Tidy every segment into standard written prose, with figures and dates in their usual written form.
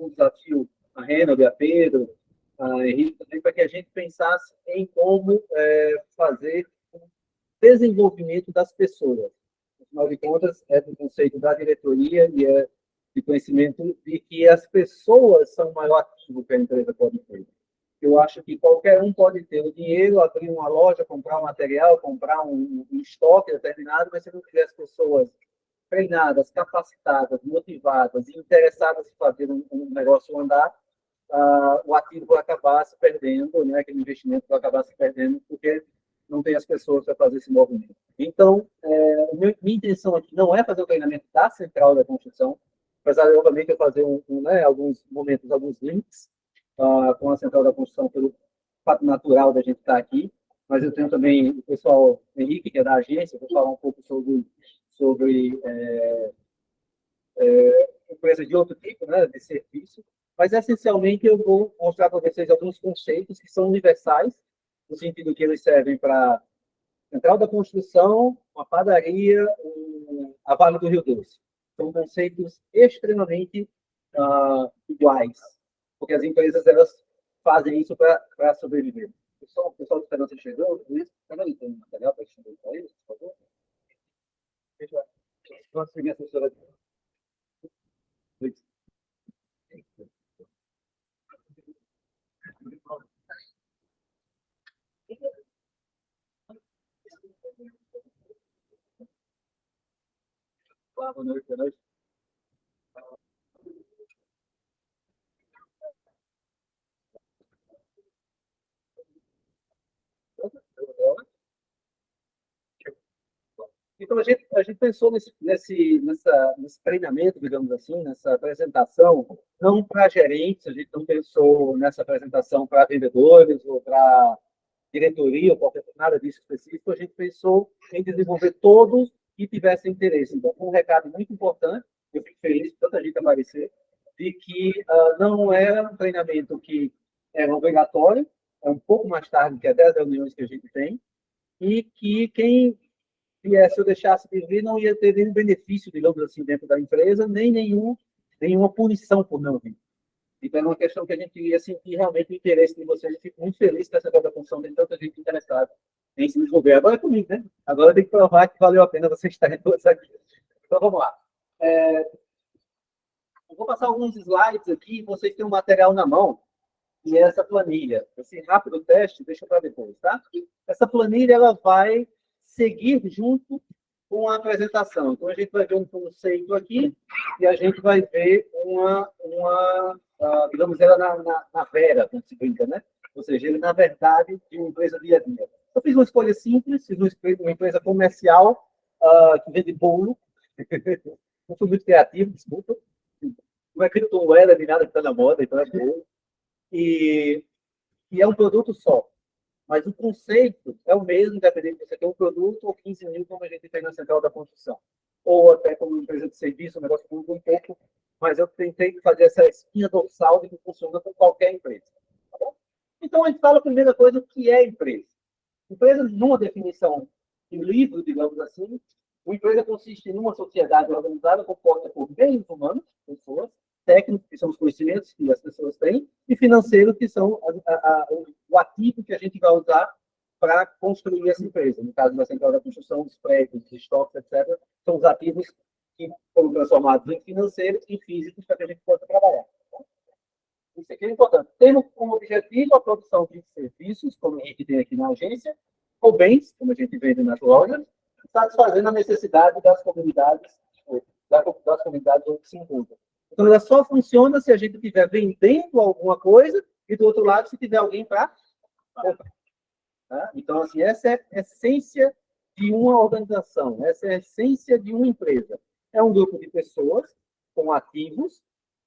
um desafio a Renan, a Pedro, a Henrique, para que a gente pensasse em como fazer o desenvolvimento das pessoas. Afinal de contas, é do conceito da diretoria e é de conhecimento de que as pessoas são o maior ativo que a empresa pode ter. Eu acho que qualquer um pode ter o dinheiro, abrir uma loja, comprar um material, comprar um estoque determinado, mas se não tiver as pessoas treinadas, capacitadas, motivadas e interessadas em fazer um negócio andar, o ativo vai acabar se perdendo, né? Aquele investimento vai acabar se perdendo, porque não tem as pessoas para fazer esse movimento. Então, minha intenção aqui não é fazer o treinamento da central da construção, apesar de, obviamente, eu fazer alguns momentos, alguns links com a central da construção pelo fato natural da gente estar aqui, mas eu tenho também o pessoal, Henrique, que é da agência, vou falar um pouco sobre empresas de outro tipo, né, de serviço, mas essencialmente eu vou mostrar para vocês alguns conceitos que são universais, no sentido que eles servem para central da construção, uma padaria, a Vale do Rio Doce. São conceitos extremamente iguais, porque as empresas elas fazem isso para sobreviver. O pessoal de esperança chegou, também não tem material para estudar para eles, por favor. Vamos seguir a assessora aqui. Olá, boa noite, boa noite. Então, a gente pensou nesse treinamento, digamos assim, nessa apresentação, não para gerentes, a gente não pensou nessa apresentação para vendedores ou para diretoria ou qualquer nada disso específico, a gente pensou em desenvolver todos que tivessem interesse. Então, foi um recado muito importante, eu fico feliz por tanta gente aparecer, de que não é um treinamento que é obrigatório, é um pouco mais tarde que as 10 reuniões que a gente tem, e que quem viesse ou deixasse de vir não ia ter nenhum benefício, digamos assim, dentro da empresa, nem nenhuma punição por não vir. Então, é uma questão que a gente ia sentir realmente o interesse de vocês. Eu fico muito feliz com essa da função de tanta gente interessada em se desenvolver. Agora é comigo, né? Agora tem que provar que valeu a pena vocês estarem todos aqui. Então, vamos lá. Eu vou passar alguns slides aqui, vocês têm um material na mão, e é essa planilha. Esse rápido teste, deixa para depois, tá? Essa planilha, ela vai seguir junto com a apresentação. Então, a gente vai ver um conceito aqui e a gente vai ver digamos, ela na vera, como se brinca, né? Ou seja, ele, na verdade, de uma empresa dia a dia. Eu fiz uma escolha simples, fiz uma empresa comercial que vende bolo. Não fui muito criativo, desculpa. Não é criptomoeda nem nada que está na moda, então é bolo. E é um produto só. Mas o conceito é o mesmo, independente de você ter um produto ou 15 mil, como a gente tem na central da construção. Ou até como empresa de serviço, o negócio muda um pouco, mas eu tentei fazer essa espinha dorsal de que funciona com qualquer empresa. Tá bom? Então, a gente fala a primeira coisa, o que é empresa. Empresa, numa definição de livro, digamos assim, uma empresa consiste em uma sociedade organizada composta por meios humanos, pessoas, técnicos, que são os conhecimentos que as pessoas têm, e financeiros, que são o ativo que a gente vai usar para construir essa empresa. No caso da central da construção, os prédios, os estoques, etc., são os ativos que foram transformados em financeiros e físicos para que a gente possa trabalhar. Isso aqui é importante. Temos como objetivo a produção de serviços, como a gente tem aqui na agência, ou bens, como a gente vende nas lojas, satisfazendo a necessidade das comunidades, das comunidades onde se encontram. Então, ela só funciona se a gente estiver vendendo alguma coisa e, do outro lado, se tiver alguém para comprar. Tá? Então, assim, essa é a essência de uma organização, essa é a essência de uma empresa. É um grupo de pessoas com ativos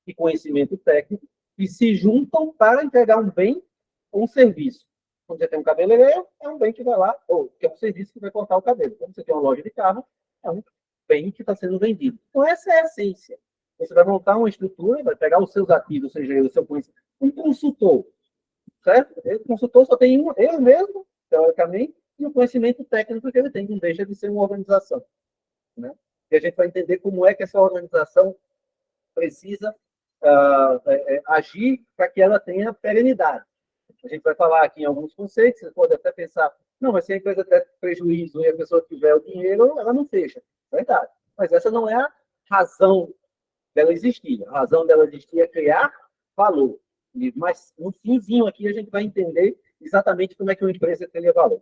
e conhecimento técnico que se juntam para entregar um bem ou um serviço. Quando você tem um cabeleireiro, é um bem que vai lá, ou que é um serviço que vai cortar o cabelo. Quando você tem uma loja de carro, é um bem que está sendo vendido. Então, essa é a essência. Você vai montar uma estrutura, vai pegar os seus ativos, ou seja, o seu conhecimento. Um consultor, certo? O consultor só tem ele mesmo, teoricamente, e o conhecimento técnico que ele tem, não deixa de ser uma organização. Né? E a gente vai entender como é que essa organização precisa agir para que ela tenha perenidade. A gente vai falar aqui em alguns conceitos, você pode até pensar, não, mas se a empresa der prejuízo e a pessoa tiver o dinheiro, ela não fecha. Verdade. Mas essa não é a razão dela existir. A razão dela existir é criar valor. Mas no finzinho aqui a gente vai entender exatamente como é que uma empresa cria valor.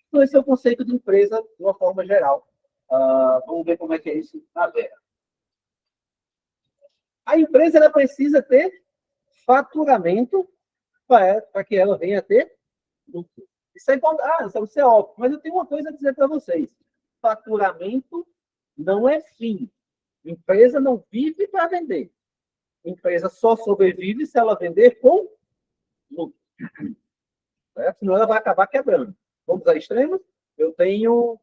Então, esse é o conceito de empresa de uma forma geral. Vamos ver como é que é isso na Vera. A empresa ela precisa ter faturamento para que ela venha a ter lucro. Isso é óbvio, mas eu tenho uma coisa a dizer para vocês. Faturamento não é fim. Empresa não vive para vender. Empresa só sobrevive se ela vender com lucro. Certo? Senão ela vai acabar quebrando. Vamos a extremos? Eu tenho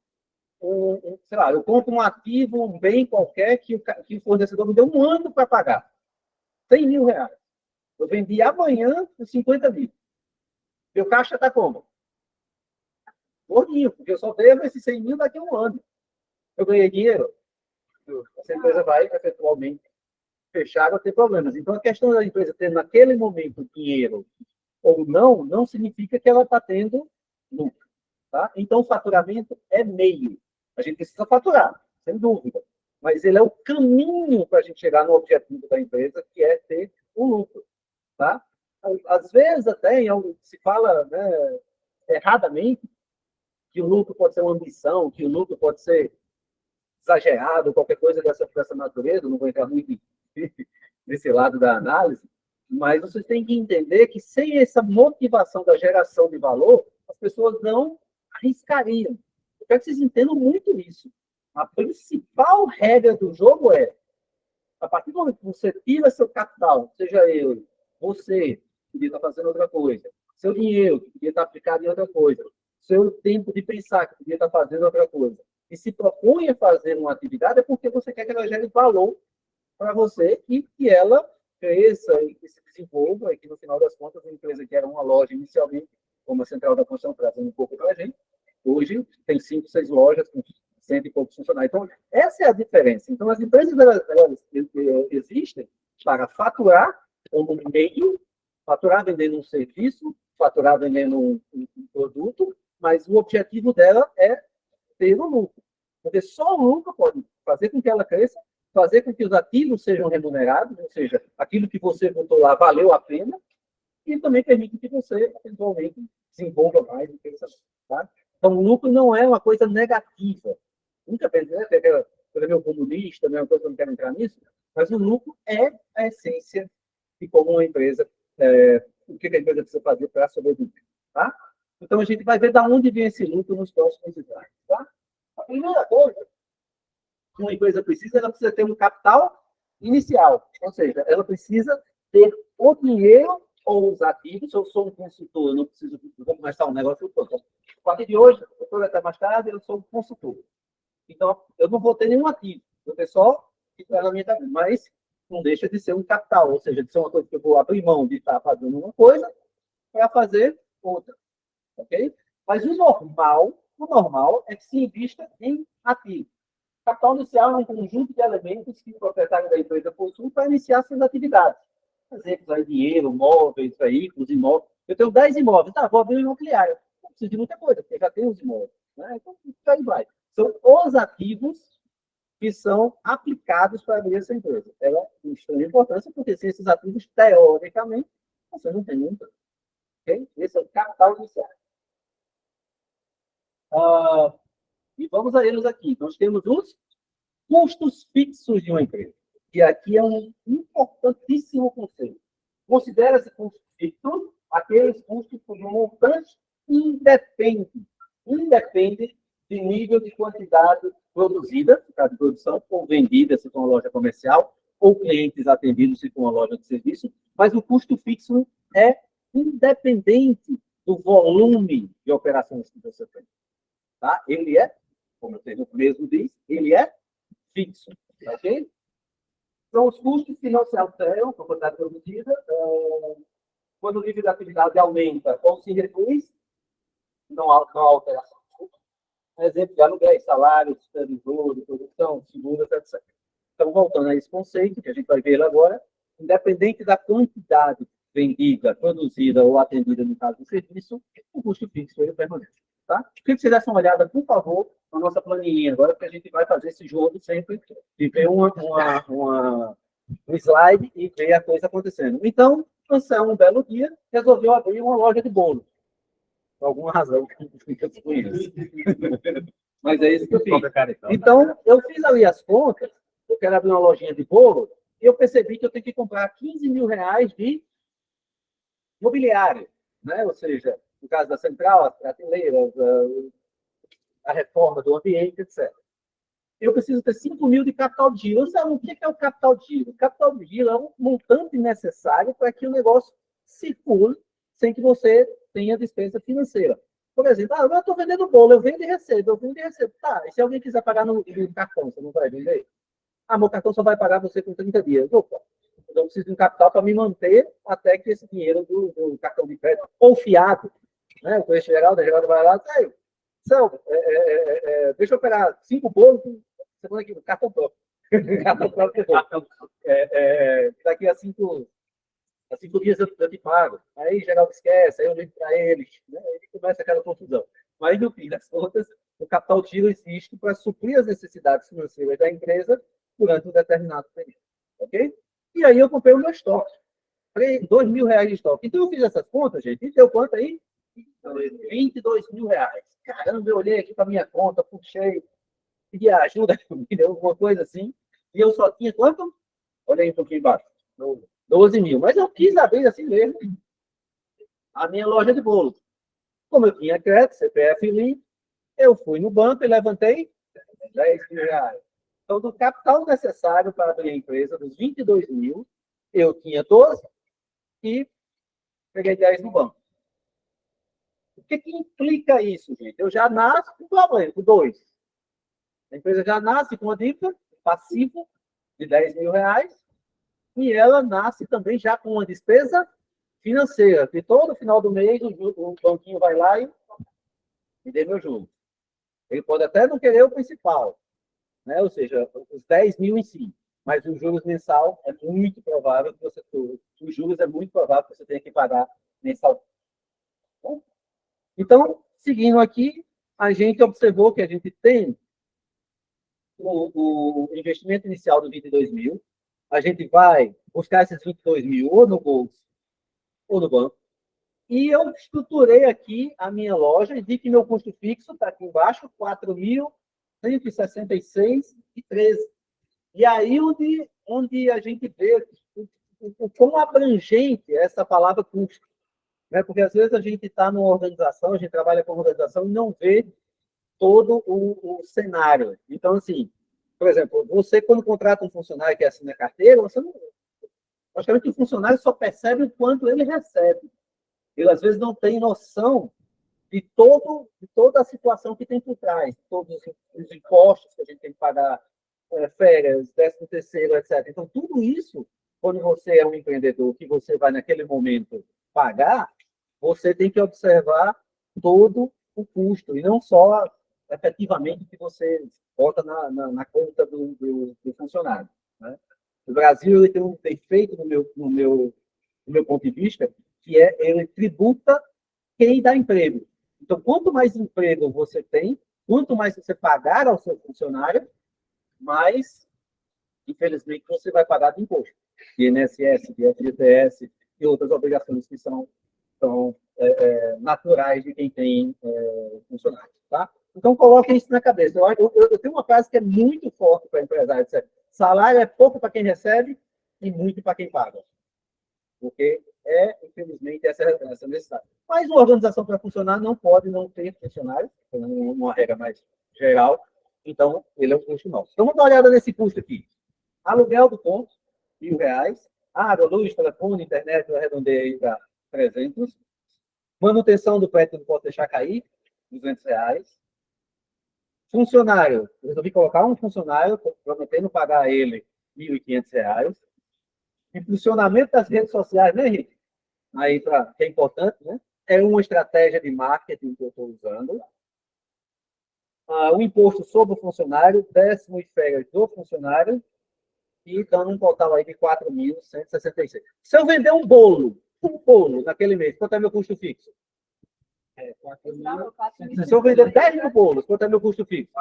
sei lá, eu compro um ativo, um bem qualquer que o fornecedor me deu um ano para pagar. 100 mil reais. Eu vendi amanhã por 50 mil. Meu caixa está como? Gordinho, porque eu só devo esses 100 mil daqui a um ano. Eu ganhei dinheiro, essa empresa vai, eventualmente, fechar ou ter problemas. Então, a questão da empresa ter, naquele momento, dinheiro ou não significa que ela está tendo lucro. Tá? Então, o faturamento é meio. A gente precisa faturar, sem dúvida. Mas ele é o caminho para a gente chegar no objetivo da empresa, que é ter um lucro. Tá? Às vezes, até, se fala, né, erradamente, que o lucro pode ser uma ambição, que o lucro pode ser exagerado, qualquer coisa dessa natureza, não vou entrar muito nesse lado da análise, mas vocês têm que entender que sem essa motivação da geração de valor, as pessoas não arriscariam. Eu quero que vocês entendam muito isso. A principal regra do jogo é, a partir do momento que você tira seu capital, seja eu, você, que podia estar fazendo outra coisa, seu dinheiro, que podia estar aplicado em outra coisa, seu tempo de pensar, que podia estar fazendo outra coisa, e se propõe a fazer uma atividade, é porque você quer que ela gere valor para você e que ela cresça e que se desenvolva, e que no final das contas a empresa que era uma loja inicialmente, como a Central da Construção, trazendo um pouco para a gente, hoje tem 5, 6 lojas com 100 e poucos funcionários. Então, essa é a diferença. Então, as empresas elas existem para faturar como meio, faturar vendendo um serviço, faturar vendendo um produto, mas o objetivo dela é ter o lucro. Porque só o lucro pode fazer com que ela cresça, fazer com que os ativos sejam remunerados, ou seja, aquilo que você botou lá valeu a pena, e também permite que você, eventualmente, desenvolva mais do que isso. Tá? Então, o lucro não é uma coisa negativa. Nunca pensei, né? Porque é meu comunista, não é uma coisa que eu não quero entrar nisso, mas o lucro é a essência de como uma empresa, o que a empresa precisa fazer para sobreviver. Tá? Então, a gente vai ver de onde vem esse lucro nos próximos slides. Tá? A primeira coisa que uma empresa precisa, ela precisa ter um capital inicial. Ou seja, ela precisa ter o dinheiro ou os ativos. Se eu sou um consultor, eu não preciso, vou começar um negócio todo. A partir de hoje, eu estou até mais tarde, eu sou um consultor. Então, eu não vou ter nenhum ativo. Eu vou ter só que está na minha cabeça. Mas não deixa de ser um capital. Ou seja, de ser uma coisa que eu vou abrir mão de estar fazendo uma coisa para fazer outra. Ok? Mas o normal é que se invista em ativos. Capital inicial é um conjunto de elementos que o proprietário da empresa possui para iniciar suas atividades. Exemplos aí, dinheiro, móveis, veículos, imóveis. Eu tenho 10 imóveis, vou abrir um imobiliário. Não preciso de muita coisa, porque já tenho os imóveis. Né? Então, aí vai. São os ativos que são aplicados para abrir essa empresa. Ela é de extrema importância, porque sem esses ativos, teoricamente, você não tem nenhum. Okay? Esse é o capital inicial. E vamos a eles aqui. Nós temos os custos fixos de uma empresa. E aqui é um importantíssimo conceito. Considera-se custo fixo aqueles custos cujo montante independe de nível de quantidade produzida, no caso de produção, ou vendida, se for uma loja comercial, ou clientes atendidos, se for uma loja de serviço, mas o custo fixo é independente do volume de operações que você tem. Tá? Ele é, como o termo mesmo diz, ele é fixo. Ok? Então, os custos que não se alteram com a quantidade produzida, quando o nível de atividade aumenta ou se reduz, não há alteração. Exemplo de aluguéis, salários, supervisores, produção, seguros, etc. Então, voltando a esse conceito, que a gente vai ver agora, independente da quantidade vendida, produzida ou atendida no caso do serviço, o custo fixo ele permanece. Tá? Queria que vocês dessem uma olhada, por favor, na nossa planilha agora, porque a gente vai fazer esse jogo sempre de ver um slide e ver a coisa acontecendo. Então, Anselmo, um belo dia, resolveu abrir uma loja de bolo. Por alguma razão que fica desconhecida. Mas é isso que eu fiz. Então, eu fiz ali as contas, eu quero abrir uma lojinha de bolo, e eu percebi que eu tenho que comprar 15 mil reais de mobiliário, né? Ou seja, no caso da central, as prateleiras, a reforma do ambiente, etc. Eu preciso ter 5 mil de capital de giro. O que é o capital de giro? O capital de giro é um montante necessário para que o negócio circule sem que você tenha despesa financeira. Por exemplo, eu estou vendendo bolo, eu vendo e recebo, eu vendo e recebo. Tá, e se alguém quiser pagar no cartão, você não vai vender? Ah, meu cartão só vai pagar você com 30 dias. Opa, então eu preciso de um capital para me manter até que esse dinheiro do cartão de crédito, ou fiado, né? O preço geral, da Geraldo vai lá, tá aí. Então, deixa eu operar 5 bolos, semana aqui, cartão próprio. Cartão próprio. Daqui a 5 dias eu te pago. Aí Geraldo esquece, aí eu ligo para eles, né? Aí começa aquela confusão. Mas, no fim das contas, o capital de giro existe para suprir as necessidades financeiras da empresa durante um determinado período. Ok? E aí eu comprei o meu estoque. 2 mil reais de estoque. Então eu fiz essas contas, gente, e deu quanto aí? 22 mil reais. Caramba, eu olhei aqui para minha conta, puxei, pedi ajuda, alguma coisa assim, e eu só tinha quanto? Olhei um pouquinho embaixo. 12 mil. Mas eu quis abrir assim mesmo a minha loja de bolo. Como eu tinha crédito, CPF limpo, eu fui no banco e levantei 10 mil reais. Então, do capital necessário para abrir a empresa, dos 22 mil, eu tinha 12 e peguei 10 no banco. O que implica isso, gente? Eu já nasço com problema, com 2. A empresa já nasce com uma dívida passiva de 10 mil reais e ela nasce também já com uma despesa financeira, que todo final do mês o banquinho vai lá e me dê meu juro. Ele pode até não querer o principal, né? Ou seja, os 10 mil em si, mas os juros mensal é muito provável que você... Os juros é muito provável que você tenha que pagar mensal. Então, seguindo aqui, a gente observou que a gente tem o investimento inicial do 22 mil, a gente vai buscar esses 22 mil ou no bolso ou no banco, e eu estruturei aqui a minha loja e vi que meu custo fixo está aqui embaixo, 4.166,13. E aí onde a gente vê o quão abrangente é essa palavra custo. Né? Porque às vezes a gente está numa organização, a gente trabalha com organização e não vê todo o cenário. Então, assim, por exemplo, você quando contrata um funcionário que assina carteira, você não... Praticamente o funcionário só percebe o quanto ele recebe. Ele, às vezes, não tem noção de toda a situação que tem por trás, todos os impostos que a gente tem que pagar, férias, 13º, etc. Então, tudo isso, quando você é um empreendedor, que você vai, naquele momento, pagar, você tem que observar todo o custo, e não só, efetivamente, o que você bota na conta do funcionário. Né? O Brasil ele tem um defeito, no meu ponto de vista, que é ele tributa quem dá emprego. Então, quanto mais emprego você tem, quanto mais você pagar ao seu funcionário, mais, infelizmente, você vai pagar de imposto. De INSS, de FGTS e outras obrigações que são naturais de quem tem funcionários. Tá? Então, coloquem isso na cabeça. Eu tenho uma frase que é muito forte para empresário. Salário é pouco para quem recebe e muito para quem paga. Porque infelizmente, essa necessidade. Mas uma organização para funcionar não pode não ter funcionários, uma regra mais geral. Então, ele é um custo nosso. Então, vamos dar uma olhada nesse custo aqui. Aluguel do ponto, R$ 1.000. Água, luz, telefone, internet, eu arredondei aí para 300. Manutenção do prédio, não posso deixar cair, R$ 200. Funcionário, eu resolvi colocar um funcionário, prometendo pagar ele R$ 1.500. Impulsionamento das redes sociais, né, Henrique? Aí, que é importante, né? É uma estratégia de marketing que eu estou usando. O imposto sobre o funcionário, 10º e férias do funcionário, e dando um total aí de 4.166. Se eu vender um bolo naquele mês, quanto é meu custo fixo? 4.000. Se eu vender 10 mil bolos, quanto é meu custo fixo?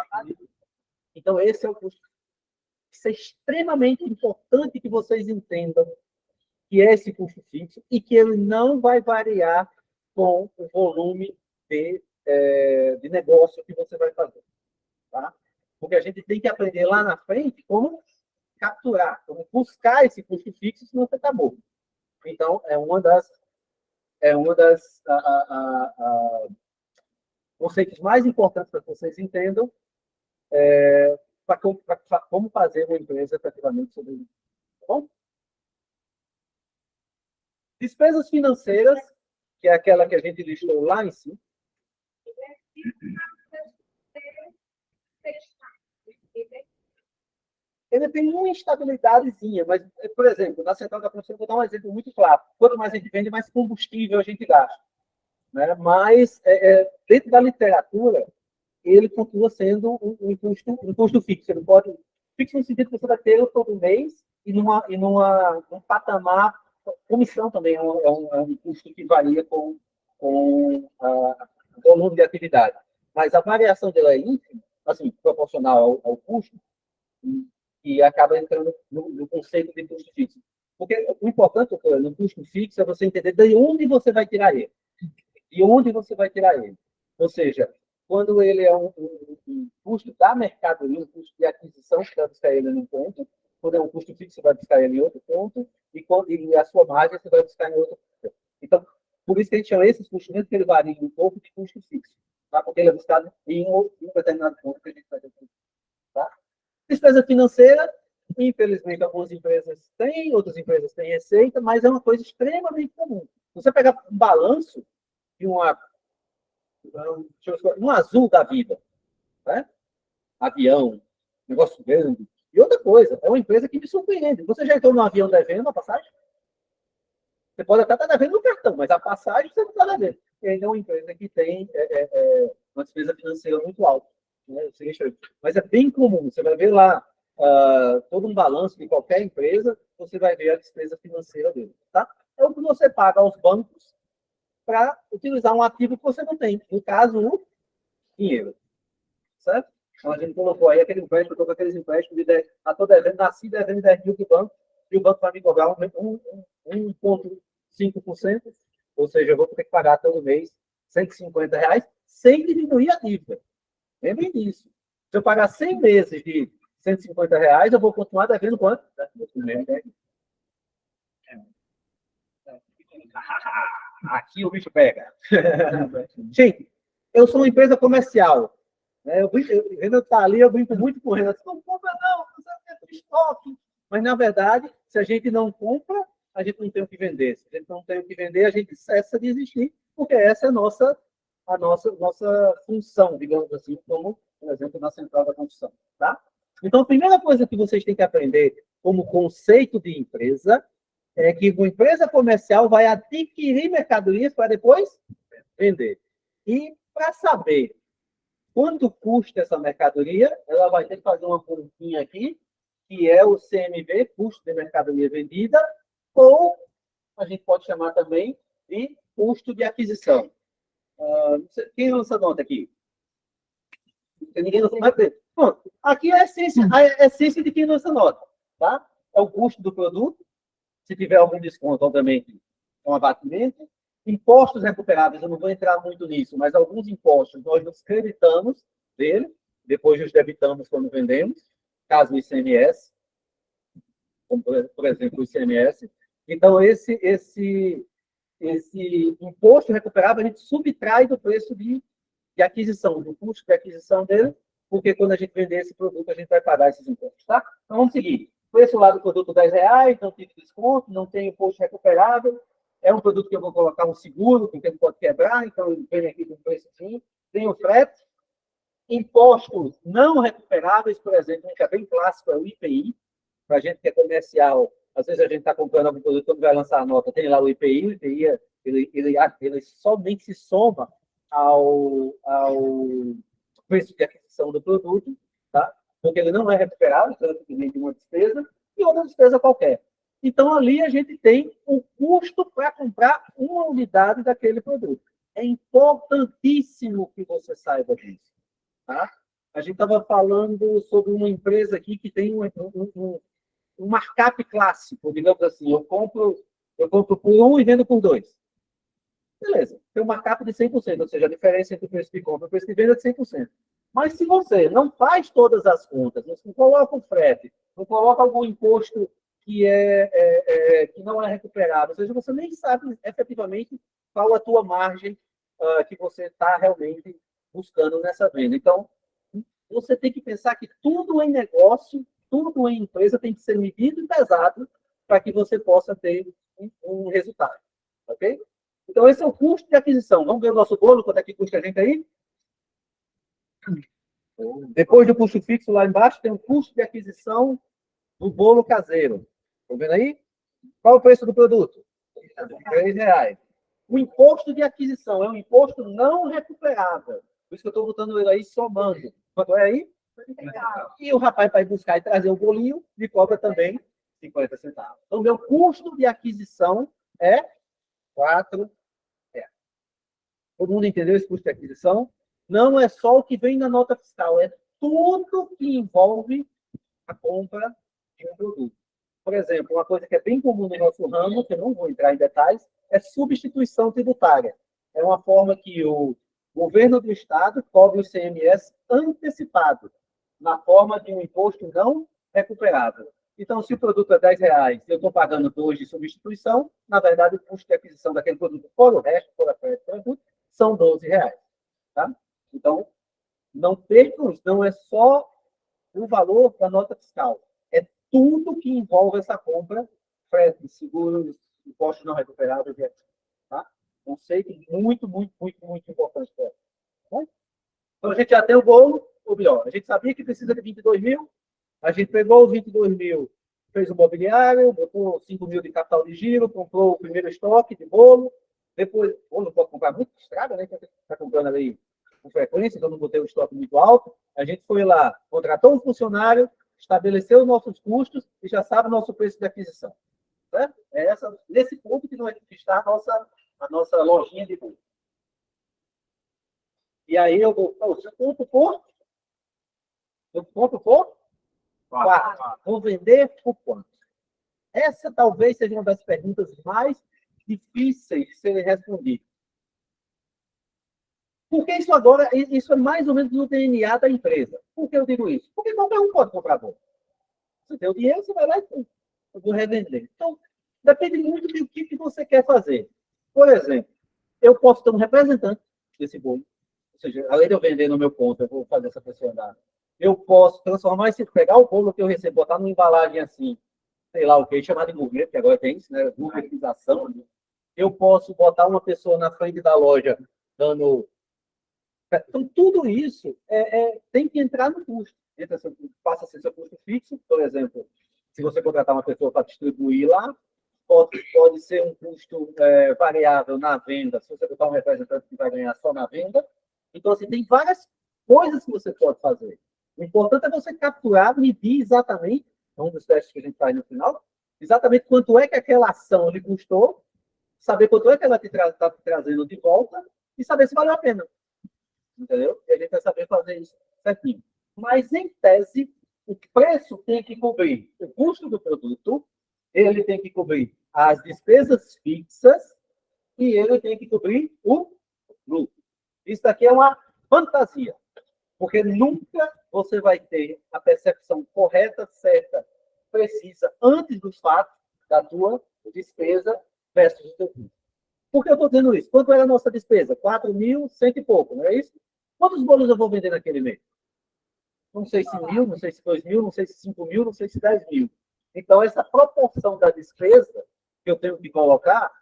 Então, esse é o custo. Isso é extremamente importante que vocês entendam que é esse custo fixo e que ele não vai variar com o volume de negócio que você vai fazer. Tá? Porque a gente tem que aprender lá na frente como capturar, como buscar esse custo fixo, senão você está morto. Então, é uma das conceitos mais importantes para que vocês entendam para como fazer uma empresa efetivamente sobreviver. Tá bom? Despesas financeiras, que é aquela que a gente listou lá em cima. Ele tem uma instabilidadezinha, mas, por exemplo, na central da construção, vou dar um exemplo muito claro. Quanto mais a gente vende, mais combustível a gente gasta. Né? Mas, dentro da literatura, ele continua sendo um custo fixo. Ele pode, fixo no sentido que você vai ter todo mês e num patamar. Comissão também é um custo que varia com o volume de atividade. Mas a variação dela é ínfima, assim, proporcional ao custo, e acaba entrando no conceito de custo fixo. Porque o importante no custo fixo é você entender de onde você vai tirar ele. De onde você vai tirar ele. Ou seja, quando ele é um custo da mercadoria, um custo de aquisição, você vai buscar ele num ponto. Quando é um custo fixo, você vai buscar ele em outro ponto. E a sua margem, você vai buscar em outro ponto. Então, por isso que a gente chama esses custos, mesmo que ele varie um pouco, de custo fixo. Tá? Porque ele é buscado em um determinado ponto que a gente vai ter. Tá? Despesa financeira, infelizmente, algumas empresas têm, outras empresas têm receita, mas é uma coisa extremamente comum. Se você pegar um balanço de um azul da vida, né? Avião, negócio grande. E outra coisa, é uma empresa que me surpreende. Você já entrou no avião devendo a passagem? Você pode até estar devendo no cartão, mas a passagem você não está devendo. E ainda é uma empresa que tem uma despesa financeira muito alta. Né? Mas é bem comum. Você vai ver lá todo um balanço de qualquer empresa, você vai ver a despesa financeira dele. Tá? É o que você paga aos bancos para utilizar um ativo que você não tem. No caso, o dinheiro. Certo? Então, a gente colocou aí aquele empréstimo, eu estou com aqueles empréstimos de 10, estou devendo, nasci devendo 10 mil do banco, e o banco vai me cobrar 1,5%, ou seja, eu vou ter que pagar todo mês R$ 150, sem diminuir a dívida. Lembrem disso. Se eu pagar 100 meses de R$ 150, eu vou continuar devendo quanto? Aqui o bicho pega. Gente, eu sou uma empresa comercial. O Renan está ali, eu brinco muito com o Renan. Não compra, não, você tem estoque. Mas, na verdade, se a gente não compra, a gente não tem o que vender. Se a gente não tem o que vender, a gente cessa de existir, porque essa é a nossa função, digamos assim, como, por exemplo, na central da construção. Tá? Então, a primeira coisa que vocês têm que aprender como conceito de empresa é que uma empresa comercial vai adquirir mercadorias para depois vender. E, para saber quanto custa essa mercadoria, ela vai ter que fazer uma continha aqui, que é o CMV, custo de mercadoria vendida, ou a gente pode chamar também de custo de aquisição. Quem lança nota aqui? Ninguém lança nota. Bom, aqui é a essência de quem lança nota. Tá? É o custo do produto. Se tiver algum desconto, obviamente, é um abatimento. Impostos recuperáveis, eu não vou entrar muito nisso, mas alguns impostos nós nos creditamos dele, depois nos debitamos quando vendemos, caso o ICMS, como por exemplo o ICMS. Então, esse imposto recuperável a gente subtrai do preço de aquisição, do custo de aquisição dele, porque quando a gente vender esse produto, a gente vai pagar esses impostos. Tá? Então, vamos seguir. Preço lá do produto R$10, não tive desconto, não tem imposto recuperável. É um produto que eu vou colocar um seguro, porque ele pode quebrar, então ele vem aqui com preço assim. Tem o frete. Impostos não recuperáveis, por exemplo, que é bem clássico, é o IPI. Para a gente que é comercial, às vezes a gente está comprando algum produto, quando vai lançar a nota, tem lá o IPI. O IPI ele somente se soma ao preço de aquisição do produto, tá? Porque ele não é recuperável, tanto que vem de uma despesa, e outra despesa qualquer. Então, ali a gente tem o custo para comprar uma unidade daquele produto. É importantíssimo que você saiba disso. Tá? A gente estava falando sobre uma empresa aqui que tem um markup clássico, digamos assim. Eu compro por um e vendo por dois. Beleza, tem um markup de 100%, ou seja, a diferença entre o preço de compra e o preço de venda é de 100%. Mas se você não faz todas as contas, não coloca o frete, não coloca algum imposto que não é recuperável, ou seja, você nem sabe efetivamente qual a tua margem que você está realmente buscando nessa venda. Então, você tem que pensar que tudo em negócio, tudo em empresa tem que ser medido e pesado para que você possa ter um resultado. Ok? Então, esse é o custo de aquisição. Vamos ver o nosso bolo, quanto é que custa a gente aí? Depois do custo fixo, lá embaixo, tem o custo de aquisição do bolo caseiro. Estão vendo aí? Qual é o preço do produto? R$ 3. O imposto de aquisição é um imposto não recuperável. Por isso que eu estou botando ele aí somando. Quanto é aí? E o rapaz vai buscar e trazer o bolinho, me cobra também 50 centavos. Então, meu custo de aquisição é R$ 4. Todo mundo entendeu esse custo de aquisição? Não é só o que vem na nota fiscal, é tudo que envolve a compra de um produto. Por exemplo, uma coisa que é bem comum no nosso ramo, que eu não vou entrar em detalhes, é substituição tributária. É uma forma que o governo do estado cobre o ICMS antecipado, na forma de um imposto não recuperável. Então, se o produto é R$ 10 e eu estou pagando 2 de substituição, na verdade, o custo de aquisição daquele produto, fora o resto, fora a frete, produto, são R$ 12. Tá? Então, não percam isso, não é só o valor da nota fiscal, é tudo que envolve essa compra, frete, seguros, impostos não recuperáveis, etc. Tá? Conceito muito, muito, muito, muito importante. Tá? Então, a gente já tem o bolo, ou melhor, a gente sabia que precisa de 22 mil, a gente pegou os 22 mil, fez o mobiliário, botou 5 mil de capital de giro, comprou o primeiro estoque de bolo, depois, não pode comprar muito, estraga, né? Está comprando ali com frequência, então não botei o estoque muito alto. A gente foi lá, contratou um funcionário, estabeleceu os nossos custos e já sabe o nosso preço de aquisição. Certo? É nesse ponto que está a nossa lojinha de bolo. E aí eu vou, eu compro por 4. Vou vender por quanto? Essa talvez seja uma das perguntas mais difíceis de serem respondidas. Porque isso é mais ou menos no DNA da empresa. Por que eu digo isso? Porque qualquer um pode comprar bolo. Você tem o dinheiro, você vai lá e eu vou revender. Então, depende muito do que você quer fazer. Por exemplo, eu posso ter um representante desse bolo. Ou seja, além de eu vender no meu ponto, eu vou fazer essa pessoa andar. Eu posso transformar esse, pegar o bolo que eu recebo, botar numa embalagem assim, sei lá o que, chamar de gourmet, que agora tem isso, né? Gourmetização. Eu posso botar uma pessoa na frente da loja dando. Então, tudo isso tem que entrar no custo. Passa a ser seu custo fixo, por exemplo, se você contratar uma pessoa para distribuir lá, pode ser um custo variável na venda, se você botar um representante que vai ganhar só na venda. Então, assim, tem várias coisas que você pode fazer. O importante é você capturar, medir exatamente, um dos testes que a gente faz no final, exatamente quanto é que aquela ação lhe custou, saber quanto é que ela está te trazendo de volta e saber se valeu a pena. Entendeu? E a gente vai saber fazer isso certinho. Mas, em tese, o preço tem que cobrir o custo do produto, ele tem que cobrir as despesas fixas e ele tem que cobrir o lucro. Isso aqui é uma fantasia, porque nunca você vai ter a percepção correta, certa, precisa, antes dos fatos, da tua despesa versus o teu custo. Por que eu estou dizendo isso? Quanto era a nossa despesa? 4.100 e pouco, não é isso? Quantos bolos eu vou vender naquele mês? Não sei se 1.000, não sei se 2.000, não sei se 5.000, não sei se 10.000. Então, essa proporção da despesa que eu tenho que colocar,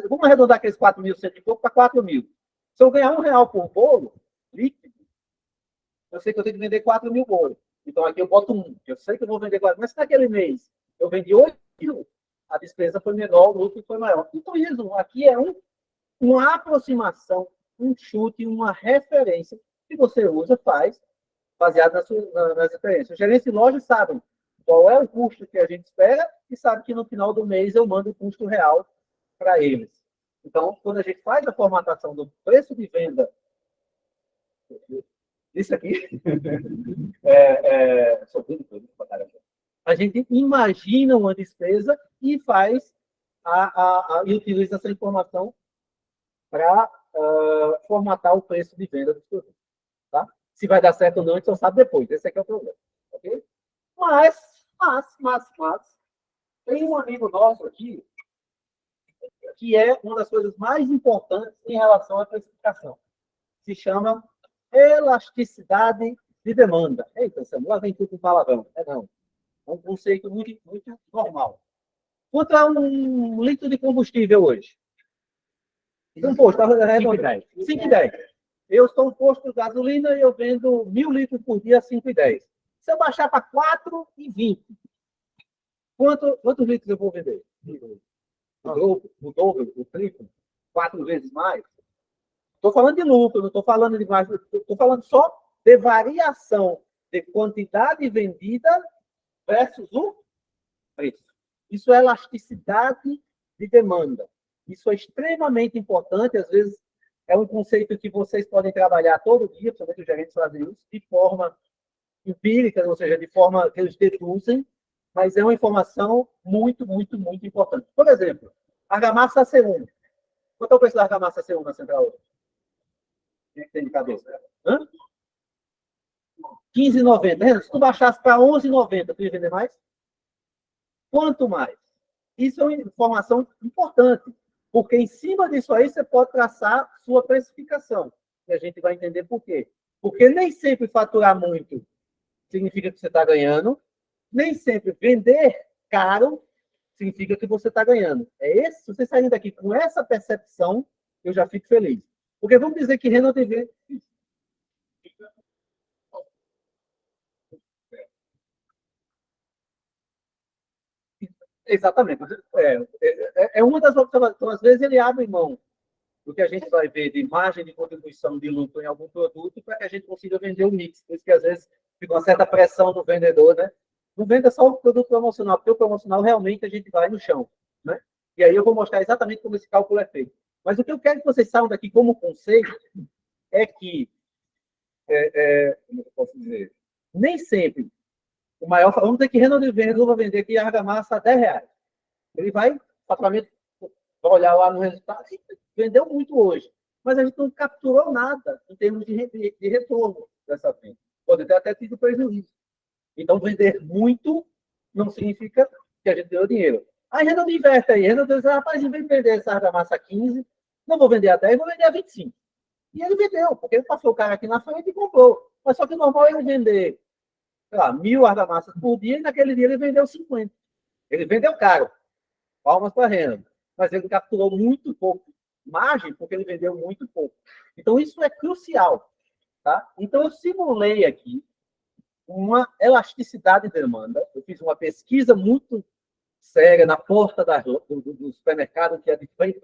vamos arredondar aqueles 4.100 e pouco para 4.000. Se eu ganhar R$ 1 por bolo, líquido, eu sei que eu tenho que vender 4.000 bolos. Então, aqui eu boto 1. Eu sei que eu vou vender 4. Mas se naquele mês eu vendi 8.000, a despesa foi menor, o lucro foi maior. Então, em resumo, aqui é uma aproximação, um chute, uma referência que você usa, faz, baseado nas experiências. Os gerentes de loja sabem qual é o custo que a gente espera e sabe que no final do mês eu mando o custo real para eles. Então, quando a gente faz a formatação do preço de venda, isso aqui, a gente imagina uma despesa e faz e utiliza essa informação para formatar o preço de venda dos produtos. Tá? Se vai dar certo ou não, a gente só sabe depois. Esse aqui é o problema. Okay? Mas, tem um amigo nosso aqui que é uma das coisas mais importantes em relação à precificação. Se chama elasticidade de demanda. Eita, Samuel, lá vem tudo com palavrão. Não. É um conceito muito, muito normal. Quanto a um litro de combustível hoje? Um posto, 5,10. Eu estou um posto de gasolina e eu vendo 1.000 litros por dia a 5,10. Se eu baixar para 4,20, quantos litros eu vou vender? O dobro, o triplo, 4 vezes mais. Estou falando de lucro, não estou falando de mais, estou falando só de variação de quantidade vendida versus o preço. Isso é elasticidade de demanda. Isso é extremamente importante, às vezes é um conceito que vocês podem trabalhar todo dia, principalmente os gerentes fazem isso, de forma empírica, ou seja, de forma que eles deduzem, mas é uma informação muito, muito, muito importante. Por exemplo, argamassa C1. Quanto é o preço da argamassa C1 na Central hoje? Quem tem de cabeça? 15,90. Se tu baixasse para 11,90, tu ia vender mais? Quanto mais? Isso é uma informação importante, porque em cima disso aí você pode traçar sua precificação. E a gente vai entender por quê. Porque nem sempre faturar muito significa que você está ganhando, nem sempre vender caro significa que você está ganhando. Se você sair daqui com essa percepção, eu já fico feliz. Porque vamos dizer que Renault TV... Exatamente. É uma das observações. Então, às vezes, ele abre mão do que a gente vai ver de margem de contribuição de lucro em algum produto para que a gente consiga vender o mix. Por isso que, às vezes, fica uma certa pressão no vendedor, né? Não venda só o produto promocional, porque o promocional realmente a gente vai no chão, né? E aí eu vou mostrar exatamente como esse cálculo é feito. Mas o que eu quero que vocês saibam daqui como conceito é que, como eu posso dizer, nem sempre o maior... Vamos dizer que Renault vai vender aqui a argamassa a R$10. Ele vai, faturamento, olhar lá no resultado, vendeu muito hoje. Mas a gente não capturou nada em termos de retorno dessa venda. Pode ter até tido prejuízo. Então, vender muito não significa que a gente ganhou dinheiro. Aí Renault inverte aí. Renault diz, rapaz, em vez de vender essa argamassa a 15, não vou vender a 10, vou vender a 25. E ele vendeu, porque ele passou o cara aqui na frente e comprou. Mas só que normal ele vender, sei lá, 1.000 argamassas por dia, e naquele dia ele vendeu 50. Ele vendeu caro. Palmas para a Renault. Mas ele capturou muito pouco margem, porque ele vendeu muito pouco. Então, isso é crucial. Tá? Então, eu simulei aqui uma elasticidade de demanda. Eu fiz uma pesquisa muito séria na porta do supermercado, que é de frente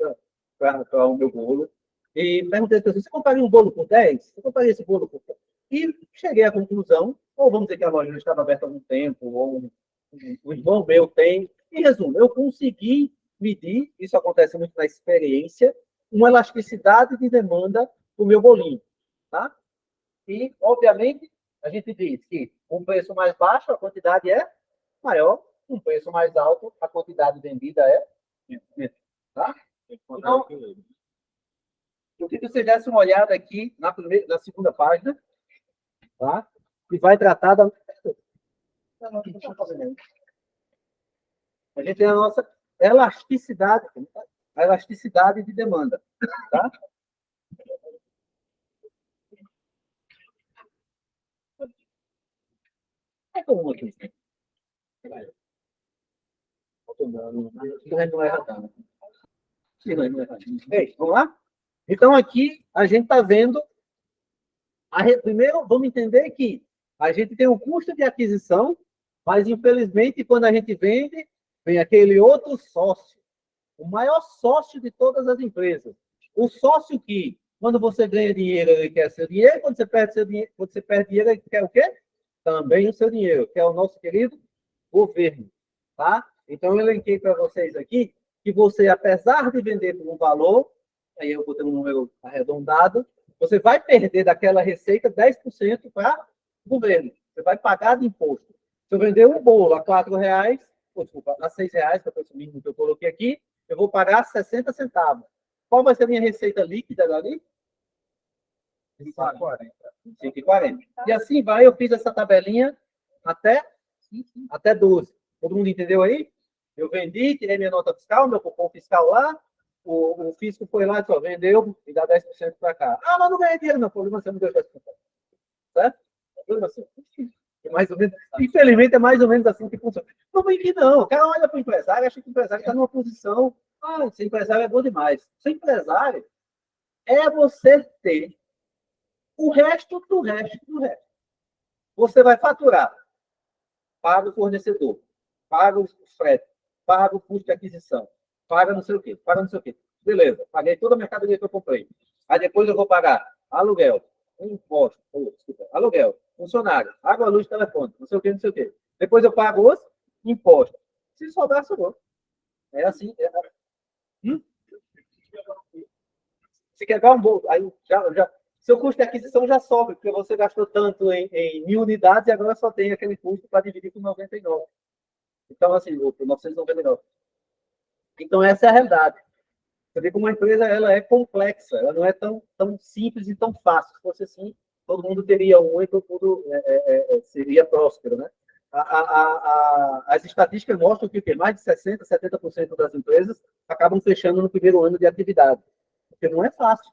para o meu bolo, e perguntei a pessoa, você compraria um bolo por 10? Você compraria esse bolo por 10? E cheguei à conclusão, ou vamos dizer que a loja já estava aberta há algum tempo, ou o irmão meu tem. Em resumo, eu consegui medir, isso acontece muito na experiência, uma elasticidade de demanda para o meu bolinho. Tá? E, obviamente, a gente diz que um preço mais baixo, a quantidade é maior, um preço mais alto, a quantidade vendida é menor. Tá? Então, eu queria que você desse uma olhada aqui na segunda página, tá? Que vai tratar da... A gente tem a nossa elasticidade, a elasticidade de demanda. Tá? É comum aqui. Não erra tanto. Vamos lá? Então, aqui a gente está vendo. Primeiro, vamos entender que a gente tem um custo de aquisição, mas, infelizmente, quando a gente vende, vem aquele outro sócio, o maior sócio de todas as empresas. O sócio que, quando você ganha dinheiro, ele quer seu dinheiro, quando você perde dinheiro, ele quer o quê? Também o seu dinheiro, que é o nosso querido governo, tá? Então, eu elenquei para vocês aqui que você, apesar de vender por um valor, aí eu botei um número arredondado, você vai perder daquela receita 10% para o governo. Você vai pagar de imposto. Se eu vender um bolo a R$ 4, desculpa, a R$ 6, que é o preço mínimo que eu coloquei aqui, eu vou pagar 60 centavos. Qual vai ser a minha receita líquida dali? 5,40. E assim vai, eu fiz essa tabelinha até 12. Todo mundo entendeu aí? Eu vendi, tirei minha nota fiscal, meu cupom fiscal lá, o fisco foi lá e só vendeu e dá 10% para cá. Ah, mas não ganhei dinheiro, não. Problema você não deu 10%. Certo? Problema assim. É mais ou menos, infelizmente, é mais ou menos assim que funciona. Não vem que não. O cara olha para o empresário e acha que o empresário está numa posição. Ah, ser empresário é bom demais. Ser empresário é você ter o resto do resto do resto. Você vai faturar, paga o fornecedor, paga o frete, paga o custo de aquisição, paga não sei o quê, paga não sei o quê. Beleza, paguei toda a mercadoria que eu comprei. Aí depois eu vou pagar aluguel, imposto, aluguel, funcionário, água, luz, telefone, não sei o quê, não sei o quê. Depois eu pago os impostos. Se sobrar, sobrou. É assim. Se quebrar um bolo, aí seu custo de aquisição já sobe, porque você gastou tanto em 1.000 unidades e agora só tem aquele custo para dividir por 99. Então, assim, por 999. Então, essa é a realidade. Você vê como uma empresa ela é complexa, ela não é tão simples e tão fácil. Se fosse assim, todo mundo teria um e todo mundo seria próspero, né? As estatísticas mostram que mais de 60%, 70% das empresas acabam fechando no primeiro ano de atividade. Porque não é fácil.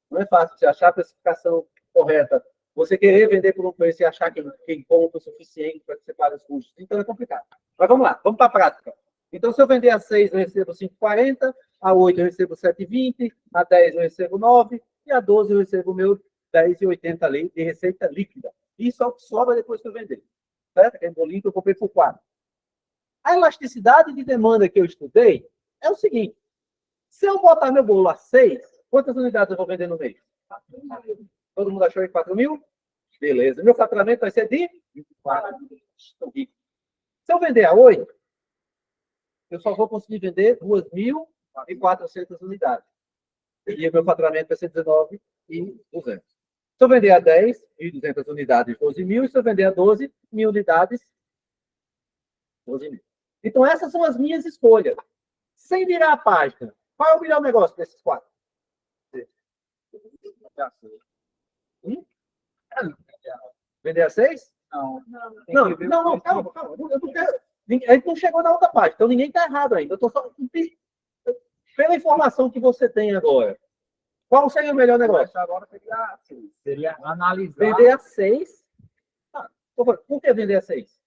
Não é fácil você achar a precificação correta, você querer vender por um preço e achar que tem ponto suficiente para que você pague os custos. Então é complicado. Mas vamos lá, vamos para a prática. Então, se eu vender a 6, eu recebo 5,40, a 8 eu recebo 7,20, a 10 eu recebo 9, e a 12 eu recebo meu 10,80 ali de receita líquida. Isso é o que sobra depois que eu vender. Certo? Aquele bolinho que eu comprei por 4. A elasticidade de demanda que eu estudei é o seguinte: se eu botar meu bolo a 6, quantas unidades eu vou vender no mês? Todo mundo achou em 4.000? Beleza. Meu faturamento vai ser de 24. Estou rico. Se eu vender a 8, eu só vou conseguir vender 2.400 unidades. E o meu faturamento vai ser 19.200. Se eu vender a 10, 1.200 unidades, 12.000. E se eu vender a 12, 1.000 unidades, 12.000. Então, essas são as minhas escolhas. Sem virar a página, qual é o melhor negócio desses 4? Vender a 6? Não, calma. Eu não quero. A gente não chegou na outra parte, então ninguém está errado ainda. Eu estou só. Pela informação que você tem agora, qual seria o melhor negócio? Agora seria analisar. Vender a 6. Por que vender a 6?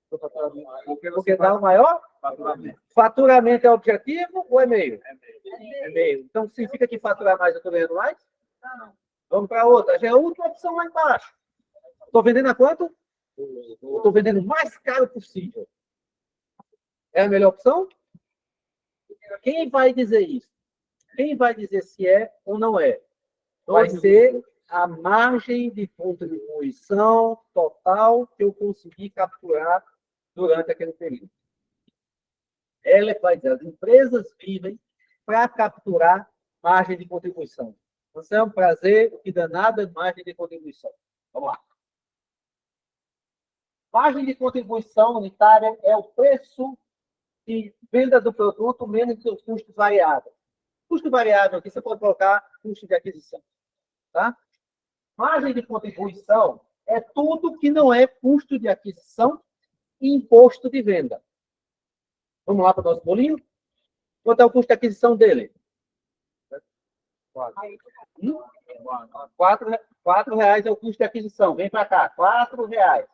Porque dá o maior? Faturamento é objetivo ou é meio? É meio. Então significa que faturar mais eu estou ganhando mais? Vamos para outra. Já é a última opção lá embaixo. Estou vendendo a quanto? Estou vendendo o mais caro possível. É a melhor opção? Quem vai dizer isso? Quem vai dizer se é ou não é? Vai ser a margem de contribuição total que eu consegui capturar durante aquele período. Ela vai dizer, as empresas vivem para capturar margem de contribuição. Então, é um prazer, o que danado é margem de contribuição. Vamos lá. Margem de contribuição unitária é o preço de venda do produto menos seus custos variáveis. Custo variável aqui você pode colocar custo de aquisição. Tá? Margem de contribuição é tudo que não é custo de aquisição e imposto de venda. Vamos lá para o nosso bolinho? Quanto é o custo de aquisição dele? R$4 é o custo de aquisição. Vem para cá, R$4.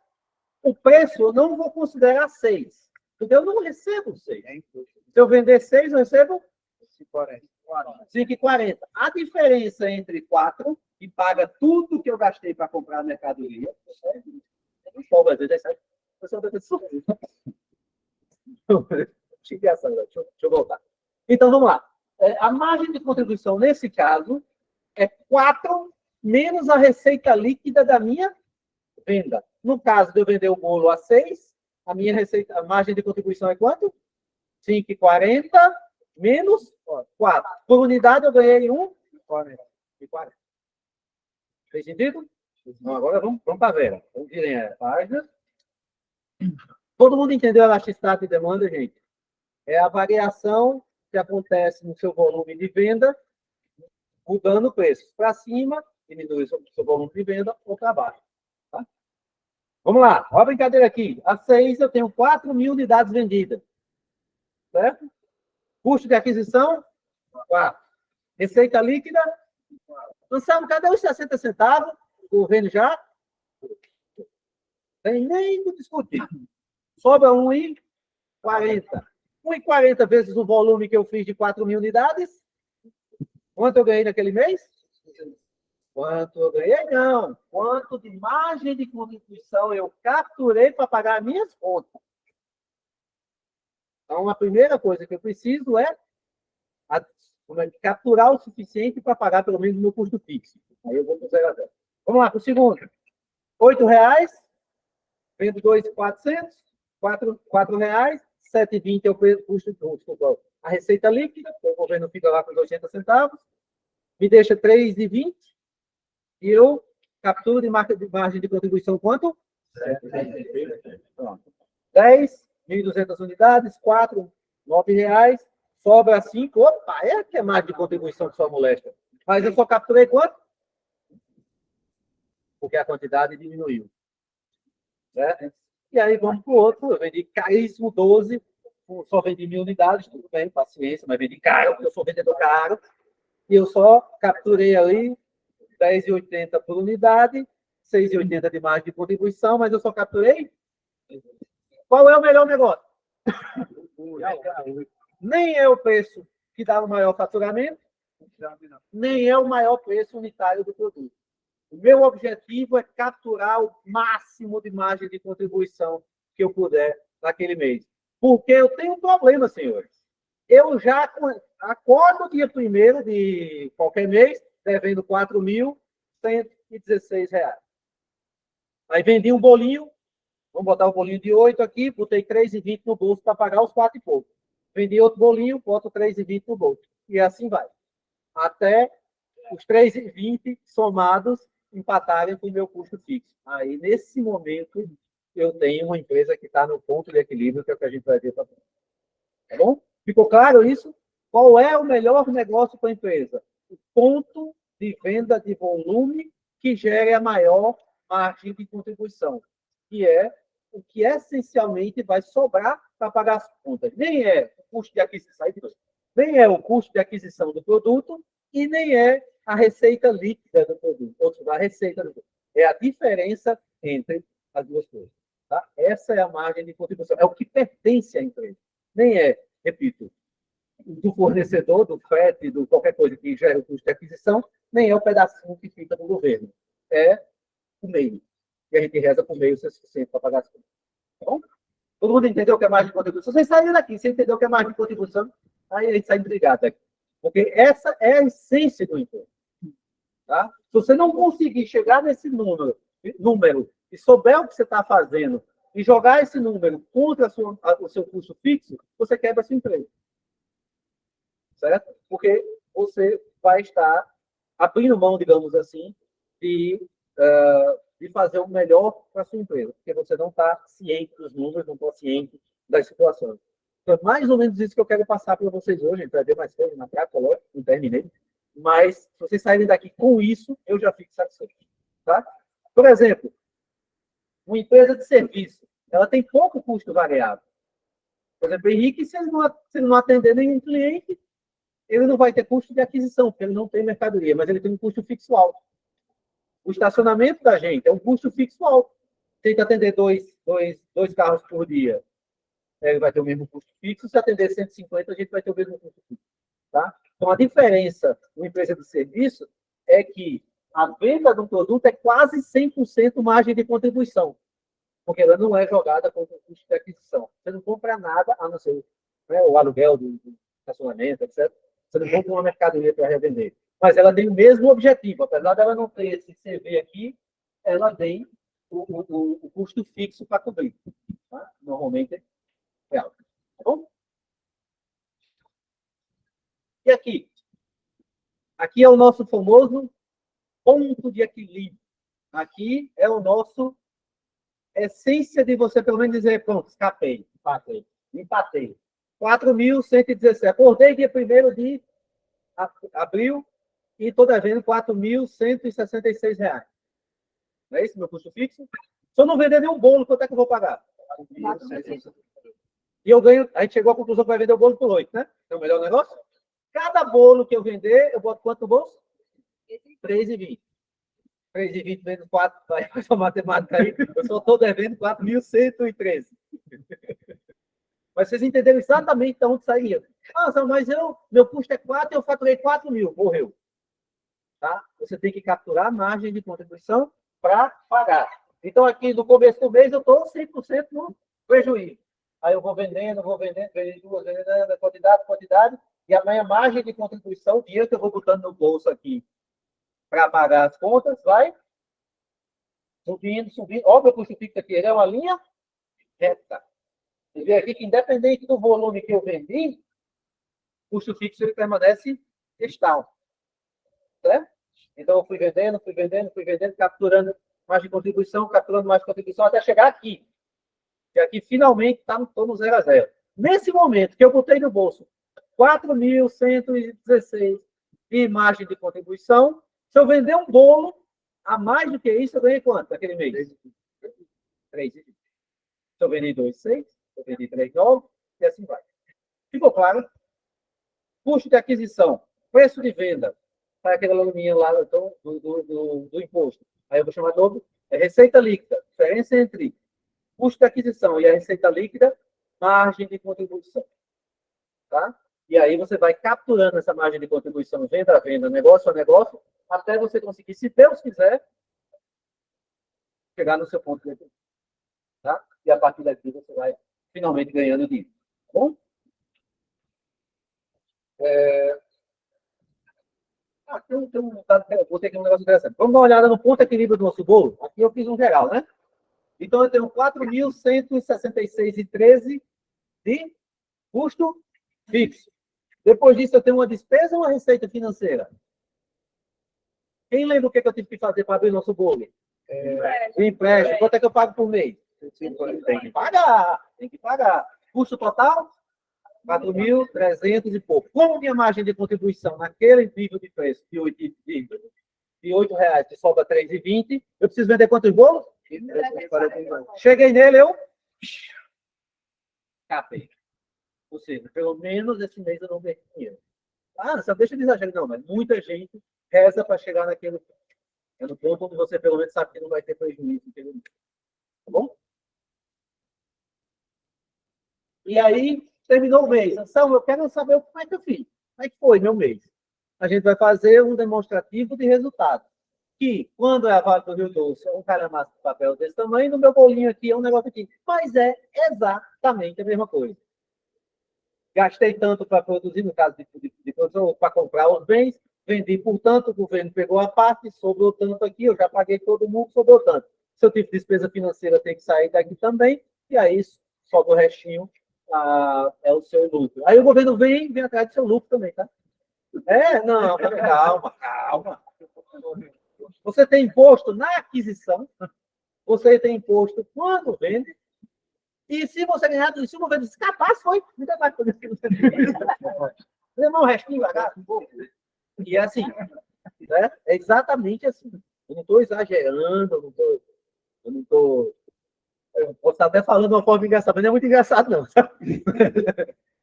O preço eu não vou considerar 6. Porque eu não recebo 6. Se eu vender 6, eu recebo 5,40. A diferença entre 4, que paga tudo que eu gastei para comprar a mercadoria, não sobra, às vezes, deixa eu voltar. Então, vamos lá. A margem de contribuição, nesse caso, é 4 menos a receita líquida da minha venda. No caso de eu vender o bolo a 6, a minha receita, a margem de contribuição é quanto? 5,40 menos 4. Por unidade eu ganhei 1,40. Fez sentido? Então, agora vamos para a Vera. Vamos virem a página. Todo mundo entendeu a elasticidade de demanda, gente? É a variação que acontece no seu volume de venda, mudando o preço. Para cima, diminui o seu volume de venda, ou para baixo. Tá? Vamos lá, olha a brincadeira aqui. A 6 eu tenho 4.000 unidades vendidas. Certo? Custo de aquisição, 4. Receita líquida, Anselmo, cadê os 60 centavos? O governo já? Tem nem que discutir. Sobra 1,40. 1,40 vezes o volume que eu fiz de 4.000 unidades. Quanto eu ganhei naquele mês? Quanto eu ganhei? Não. Quanto de margem de contribuição eu capturei para pagar minhas contas. Então, a primeira coisa que eu preciso é capturar o suficiente para pagar pelo menos o meu custo fixo. Aí eu vou para o 0 a 0. Vamos lá, para o segundo. R$8, vendo 2,400, R$4, 7,20 é o custo, desculpa, a receita líquida, o governo fica lá com os 80 centavos, me deixa 3,20 e eu capturo de margem de contribuição quanto? 10.200 unidades, 4, R$9, sobra 5, opa, é que é margem de contribuição que só molesta. Mas eu só capturei quanto? Porque a quantidade diminuiu. Certo? E aí vamos para o outro, eu vendi caríssimo, 12, só vendi 1.000 unidades, tudo bem, paciência, mas vendi caro, porque eu sou vendedor caro, e eu só capturei ali 10,80 por unidade, 6,80 de margem de contribuição, mas eu só capturei. Qual é o melhor negócio? Nem é o preço que dá o maior faturamento, nem é o maior preço unitário do produto. O meu objetivo é capturar o máximo de margem de contribuição que eu puder naquele mês. Porque eu tenho um problema, senhores. Eu já acordo dia 1º de qualquer mês, devendo R$4.116. Aí vendi um bolinho, vamos botar o bolinho de 8 aqui, botei 3,20 no bolso para pagar os 4 e pouco. Vendi outro bolinho, boto 3,20 no bolso. E assim vai. Até os 3,20 somados empatarem com o meu custo fixo. Aí, nesse momento, eu tenho uma empresa que está no ponto de equilíbrio, que é o que a gente vai ver para frente. Tá bom? Ficou claro isso? Qual é o melhor negócio para a empresa? O ponto de venda de volume que gere a maior margem de contribuição, que é o que essencialmente vai sobrar para pagar as contas. Nem é o custo de aquisição, nem é o custo de aquisição do produto e nem é a receita líquida do produto, ou seja, a receita do produto. É a diferença entre as duas coisas. Tá? Essa é a margem de contribuição. É o que pertence à empresa. Nem é, repito, do fornecedor, do frete, do qualquer coisa que gera o custo de aquisição, nem é o pedacinho que fica do governo. É o meio. E a gente reza por meio ser suficiente para pagar as contas. Tá bom? Todo mundo entendeu o que é margem de contribuição? Vocês saíram daqui, você entendeu o que é margem de contribuição? Aí a gente sai brigado aqui. Porque essa é a essência do imposto. Tá? Se você não conseguir chegar nesse número e souber o que você está fazendo e jogar esse número contra o seu custo fixo, você quebra a sua empresa. Certo? Porque você vai estar abrindo mão, digamos assim, de fazer o melhor para a sua empresa. Porque você não está ciente dos números, não está ciente das situações. Então, é mais ou menos isso que eu quero passar para vocês hoje. A gente vai ver mais coisas na prática, lógico, não terminei. Mas, se vocês saírem daqui com isso, eu já fico satisfeito. Tá? Por exemplo, uma empresa de serviço, ela tem pouco custo variável. Por exemplo, o Henrique, se ele não atender nenhum cliente, ele não vai ter custo de aquisição, porque ele não tem mercadoria, mas ele tem um custo fixo alto. O estacionamento da gente é um custo fixo alto. Tem que atender dois carros por dia, ele vai ter o mesmo custo fixo. Se atender 150, a gente vai ter o mesmo custo fixo. Tá? Então, a diferença numa empresa de serviço é que a venda do produto é quase 100% margem de contribuição, porque ela não é jogada com o custo de aquisição. Você não compra nada, a não ser, né, o aluguel do estacionamento, etc. Você não compra uma mercadoria para revender. Mas ela tem o mesmo objetivo. Apesar dela não ter esse CV aqui, ela tem o custo fixo para cobrir. Tá? Normalmente é alto. Tá bom? E aqui? Aqui é o nosso famoso ponto de equilíbrio. Aqui é o nosso essência de você pelo menos dizer, pronto, escapei, empatei. 4.117. Acordei dia 1º de abril e estou devendo R$ 4.166. Não é isso meu custo fixo? Se eu não vender nenhum bolo, quanto é que eu vou pagar? E eu ganho, a gente chegou à conclusão que vai vender o bolo por 8, né? É o melhor negócio? Cada bolo que eu vender, eu boto quanto no bolso? 3,20. 3,20 menos 4, vai fazer a matemática aí. Eu só estou devendo 4.113. Mas vocês entenderam exatamente de onde sairia. Ah, mas meu custo é 4 e eu faturei 4.000. Morreu. Tá? Você tem que capturar a margem de contribuição para pagar. Então, aqui no começo do mês, eu estou 100% no prejuízo. Aí eu vou vendendo, vendendo quantidade, e a minha margem de contribuição, o dinheiro que eu vou botando no bolso aqui para pagar as contas, vai subindo. Olha o meu custo fixo aqui, ele é uma linha reta. Você vê aqui que, independente do volume que eu vendi, o custo fixo ele permanece estável. Certo? Então, eu fui vendendo, capturando mais de contribuição, até chegar aqui. E aqui, finalmente, estou no 0 a 0. Nesse momento que eu botei no bolso 4.116 de margem de contribuição, se eu vender um bolo, a mais do que isso, eu ganhei quanto naquele mês? 3. Se eu vendi 2,6, eu vendi 3,9, e assim vai. Ficou claro? Custo de aquisição, preço de venda, para aquela aluminha lá do imposto. Aí eu vou chamar de novo, é receita líquida. Diferença entre custo de aquisição e a receita líquida, margem de contribuição. Tá? E aí você vai capturando essa margem de contribuição, venda a venda, negócio a negócio, até você conseguir, se Deus quiser, chegar no seu ponto de equilíbrio. Tá? E a partir daqui você vai finalmente ganhando dinheiro. Tá bom? Vou ter aqui um negócio interessante. Vamos dar uma olhada no ponto de equilíbrio do nosso bolo. Aqui eu fiz um geral, né? Então, eu tenho 4.166,13 de custo fixo. Depois disso, eu tenho uma despesa ou uma receita financeira? Quem lembra o que eu tive que fazer para abrir nosso bolo? Empréstimo. Quanto é que eu pago por mês? Tem que pagar. Custo total? 4.300 e pouco. Como minha margem de contribuição naquele nível de preço de R$8, que sobra 3,20, eu preciso vender quantos bolos? Cheguei nele, eu capei. Ou seja, pelo menos esse mês eu não perdi dinheiro. Ah, só deixa de exagerar. Não, mas muita gente reza para chegar naquele é no ponto onde você pelo menos sabe que não vai ter prejuízo. Tá bom? E aí, terminou o mês. Então, eu quero saber como é que eu fiz. Como é que foi meu mês? A gente vai fazer um demonstrativo de resultado. Que, quando é a Vale do Rio Doce, é um calhamaço de papel desse tamanho, no meu bolinho aqui é um negócio aqui. Mas é exatamente a mesma coisa. Gastei tanto para produzir, no caso de produção, para comprar os bens, vendi por tanto, o governo pegou a parte, sobrou tanto aqui, eu já paguei todo mundo, sobrou tanto. Se eu tive despesa financeira, tem que sair daqui também, e aí sobra o restinho, é o seu lucro. Aí o governo vem atrás do seu lucro também, tá? Não, calma. Você tem imposto na aquisição, você tem imposto quando vende, e se você ganhar, se o governo escapar, foi. Ainda vai poder levar um restinho bagaço. E é assim, né? É exatamente assim. Eu não estou exagerando, eu não estou. Eu posso estar até falando de uma forma engraçada, mas não é muito engraçado, não.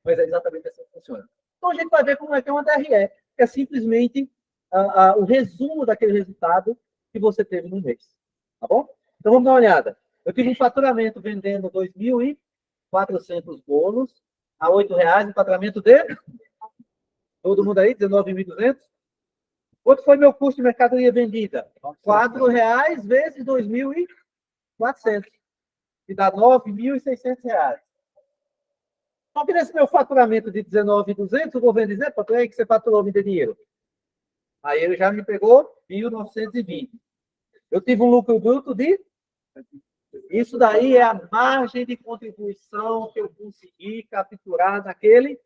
Mas é exatamente assim que funciona. Então a gente vai ver como é que é uma DRE, que é simplesmente o resumo daquele resultado que você teve no mês. Tá bom? Então vamos dar uma olhada. Eu tive um faturamento vendendo 2.400 bolos a R$8, um faturamento de todo mundo aí, 19.200. Quanto foi meu custo de mercadoria vendida? R$4 vezes 2.400, que dá R$9.600. Só que nesse meu faturamento de 19.200, o governo diz, para aí que você faturou, me dê dinheiro. Aí ele já me pegou 1.920. Eu tive um lucro bruto de Isso daí é a margem de contribuição que eu consegui capturar naquele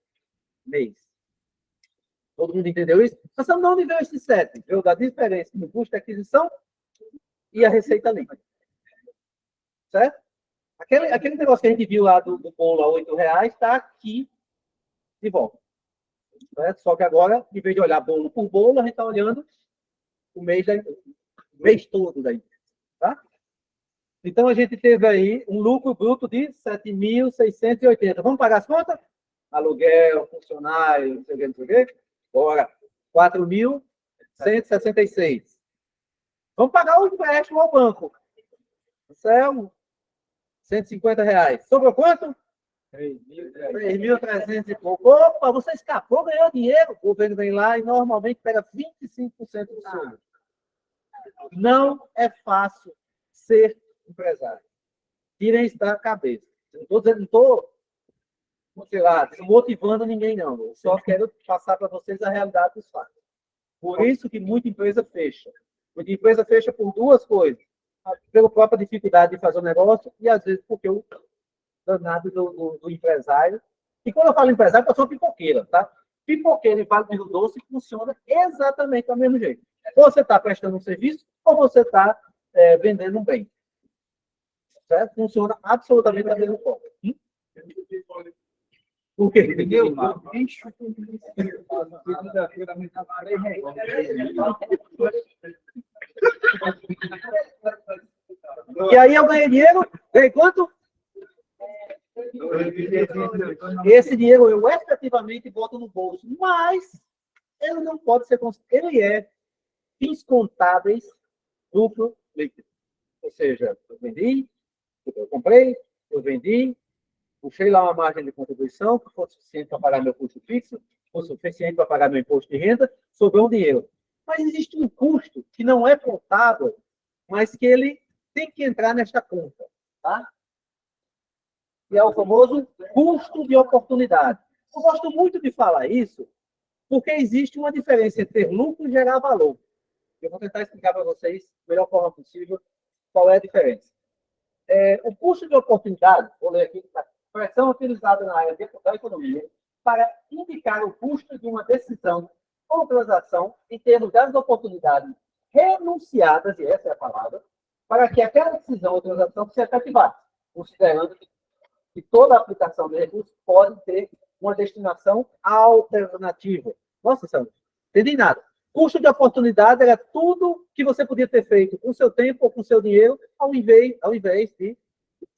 mês. Todo mundo entendeu isso? Mas você não viveu esse 7, viu? Da diferença no custo de aquisição e a receita líquida. Certo? Aquele negócio que a gente viu lá do bolo a R$8 está aqui de volta. Certo? Só que agora, em vez de olhar bolo por bolo, a gente está olhando o mês todo da empresa. Tá? Então, a gente teve aí um lucro bruto de 7.680. Vamos pagar as contas? Aluguel, funcionário, não sei o que, não sei o quê. Bora. 4.166. Vamos pagar o empréstimo ao banco. Isso é R$150. Sobrou quanto? 3.300 e pouco. Opa, você escapou, ganhou dinheiro. O governo vem lá e normalmente pega 25% do seu. Não é fácil ser empresário. Tirem isso da cabeça. Não estou, sei lá, motivando ninguém, não. Eu só quero passar para vocês a realidade dos fatos. Por isso que muita empresa fecha. Muita empresa fecha por duas coisas. Pela própria dificuldade de fazer o negócio e, às vezes, porque o danado do empresário. E quando eu falo empresário, eu sou pipoqueira, tá? Pipoqueira e Vale do Rio Doce funciona exatamente do mesmo jeito. Ou você está prestando um serviço, ou você está vendendo um bem. Certo? Funciona absolutamente da mesma forma. Por quê? Entendeu? E aí eu ganhei dinheiro. Ganhei quanto? Esse dinheiro eu efetivamente boto no bolso. Mas ele não pode ser... Ele é fins contábeis lucro líquido. Ou seja, eu vendi, eu comprei, eu vendi, puxei lá uma margem de contribuição que fosse suficiente para pagar meu custo fixo, fosse suficiente para pagar meu imposto de renda, sobrou um dinheiro. Mas existe um custo que não é contábil, mas que ele tem que entrar nesta conta, tá? Que é o famoso custo de oportunidade. Eu gosto muito de falar isso, porque existe uma diferença entre ter lucro e gerar valor. Eu vou tentar explicar para vocês da melhor forma possível qual é a diferença. O custo de oportunidade, vou ler aqui, a expressão utilizada na área da economia para indicar o custo de uma decisão ou transação em termos das oportunidades renunciadas, e essa é a palavra, para que aquela decisão ou transação se efetivasse, considerando que toda aplicação de recursos pode ter uma destinação alternativa. Nossa, Sandro, não entendi nada. Custo de oportunidade era tudo que você podia ter feito com o seu tempo ou com o seu dinheiro, ao invés de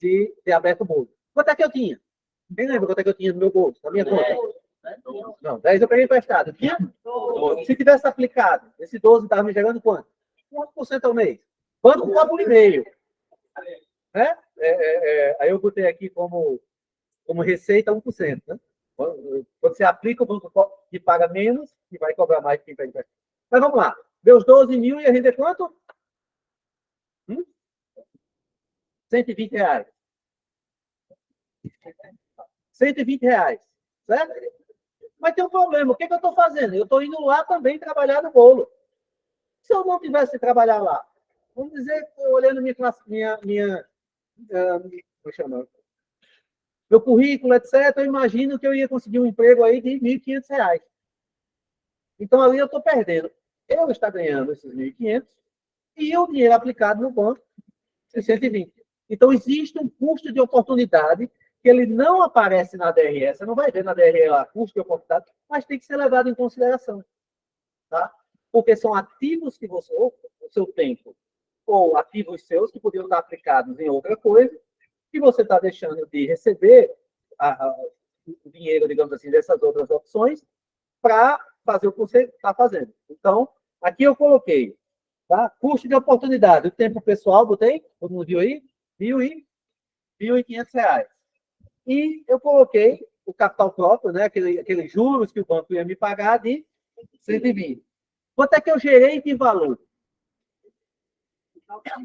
ter aberto o bolso. Quanto é que eu tinha? Quem lembra quanto é que eu tinha no meu bolso, na minha conta? Não, 10 eu peguei emprestado. Tinha? Se tivesse aplicado, esse 12 estava me gerando quanto? 1% ao mês. Banco paga 1,5%. Aí eu botei aqui como receita 1%. Né? Quando você aplica, o banco que paga menos e vai cobrar mais quem pega emprestado. Mas vamos lá. Meus 12 mil ia render quanto? R$120. R$120. Certo? Mas tem um problema. O que eu estou fazendo? Eu estou indo lá também trabalhar no bolo. Se eu não tivesse que trabalhar lá, vamos dizer, olhando meu currículo, etc., eu imagino que eu ia conseguir um emprego aí de R$1.500. Então, ali eu estou perdendo. Eu estou ganhando esses 1.500 e o dinheiro aplicado no banco, 620. Então, existe um custo de oportunidade que ele não aparece na DRE. Você não vai ver na DRE lá, custo de oportunidade, mas tem que ser levado em consideração. Tá? Porque são ativos que você, ou o seu tempo, ou ativos seus que poderiam estar aplicados em outra coisa, que você está deixando de receber o dinheiro, digamos assim, dessas outras opções, para fazer o que você está fazendo. Então, aqui eu coloquei, tá? Custo de oportunidade, o tempo pessoal, botei, todo mundo viu aí? R$1.500. E eu coloquei o capital próprio, né? Aqueles juros que o banco ia me pagar de 120. Quanto é que eu gerei de valor?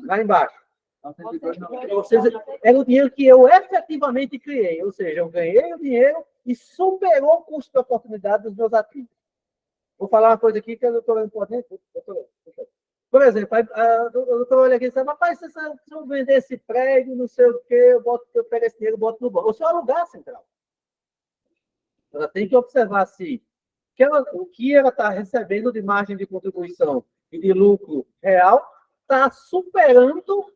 Lá embaixo. Ou seja, era o dinheiro que eu efetivamente criei. Ou seja, eu ganhei o dinheiro e superou o custo de oportunidade dos meus ativos. Vou falar uma coisa aqui que eu estou lendo por dentro. Por exemplo, a doutora olha aqui e diz, rapaz, se eu vender esse prédio, não sei o quê, eu pego esse dinheiro e boto no banco. Ou se eu alugar a central. Ela tem que observar se o que ela está recebendo de margem de contribuição e de lucro real está superando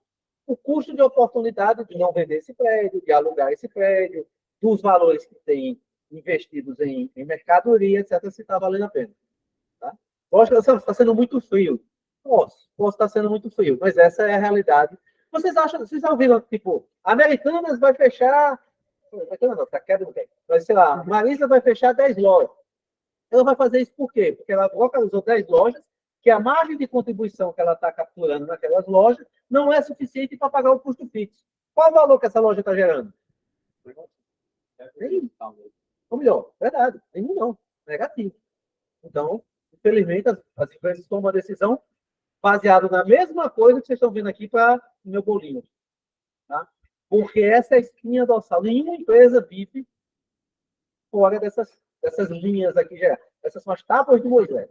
o custo de oportunidade de não vender esse prédio, de alugar esse prédio, dos valores que tem investidos em mercadoria, etc., se está valendo a pena. Tá? Lógico que está sendo muito frio. Posso estar sendo muito frio, mas essa é a realidade. Vocês já ouviram, tipo, Americanas vai fechar. Não, tá quebra, mas sei lá, Marisa vai fechar 10 lojas. Ela vai fazer isso por quê? Porque ela localizou 10 lojas, que a margem de contribuição que ela está capturando naquelas lojas não é suficiente para pagar o custo fixo. Qual o valor que essa loja está gerando? Nenhum. Ou melhor, verdade, nenhum não. Negativo. Então, infelizmente, as empresas tomam uma decisão baseada na mesma coisa que vocês estão vendo aqui para o meu bolinho. Tá? Porque essa é a espinha dorsal. Nenhuma empresa vive fora dessas linhas aqui já. Essas são as tábuas de Moisés.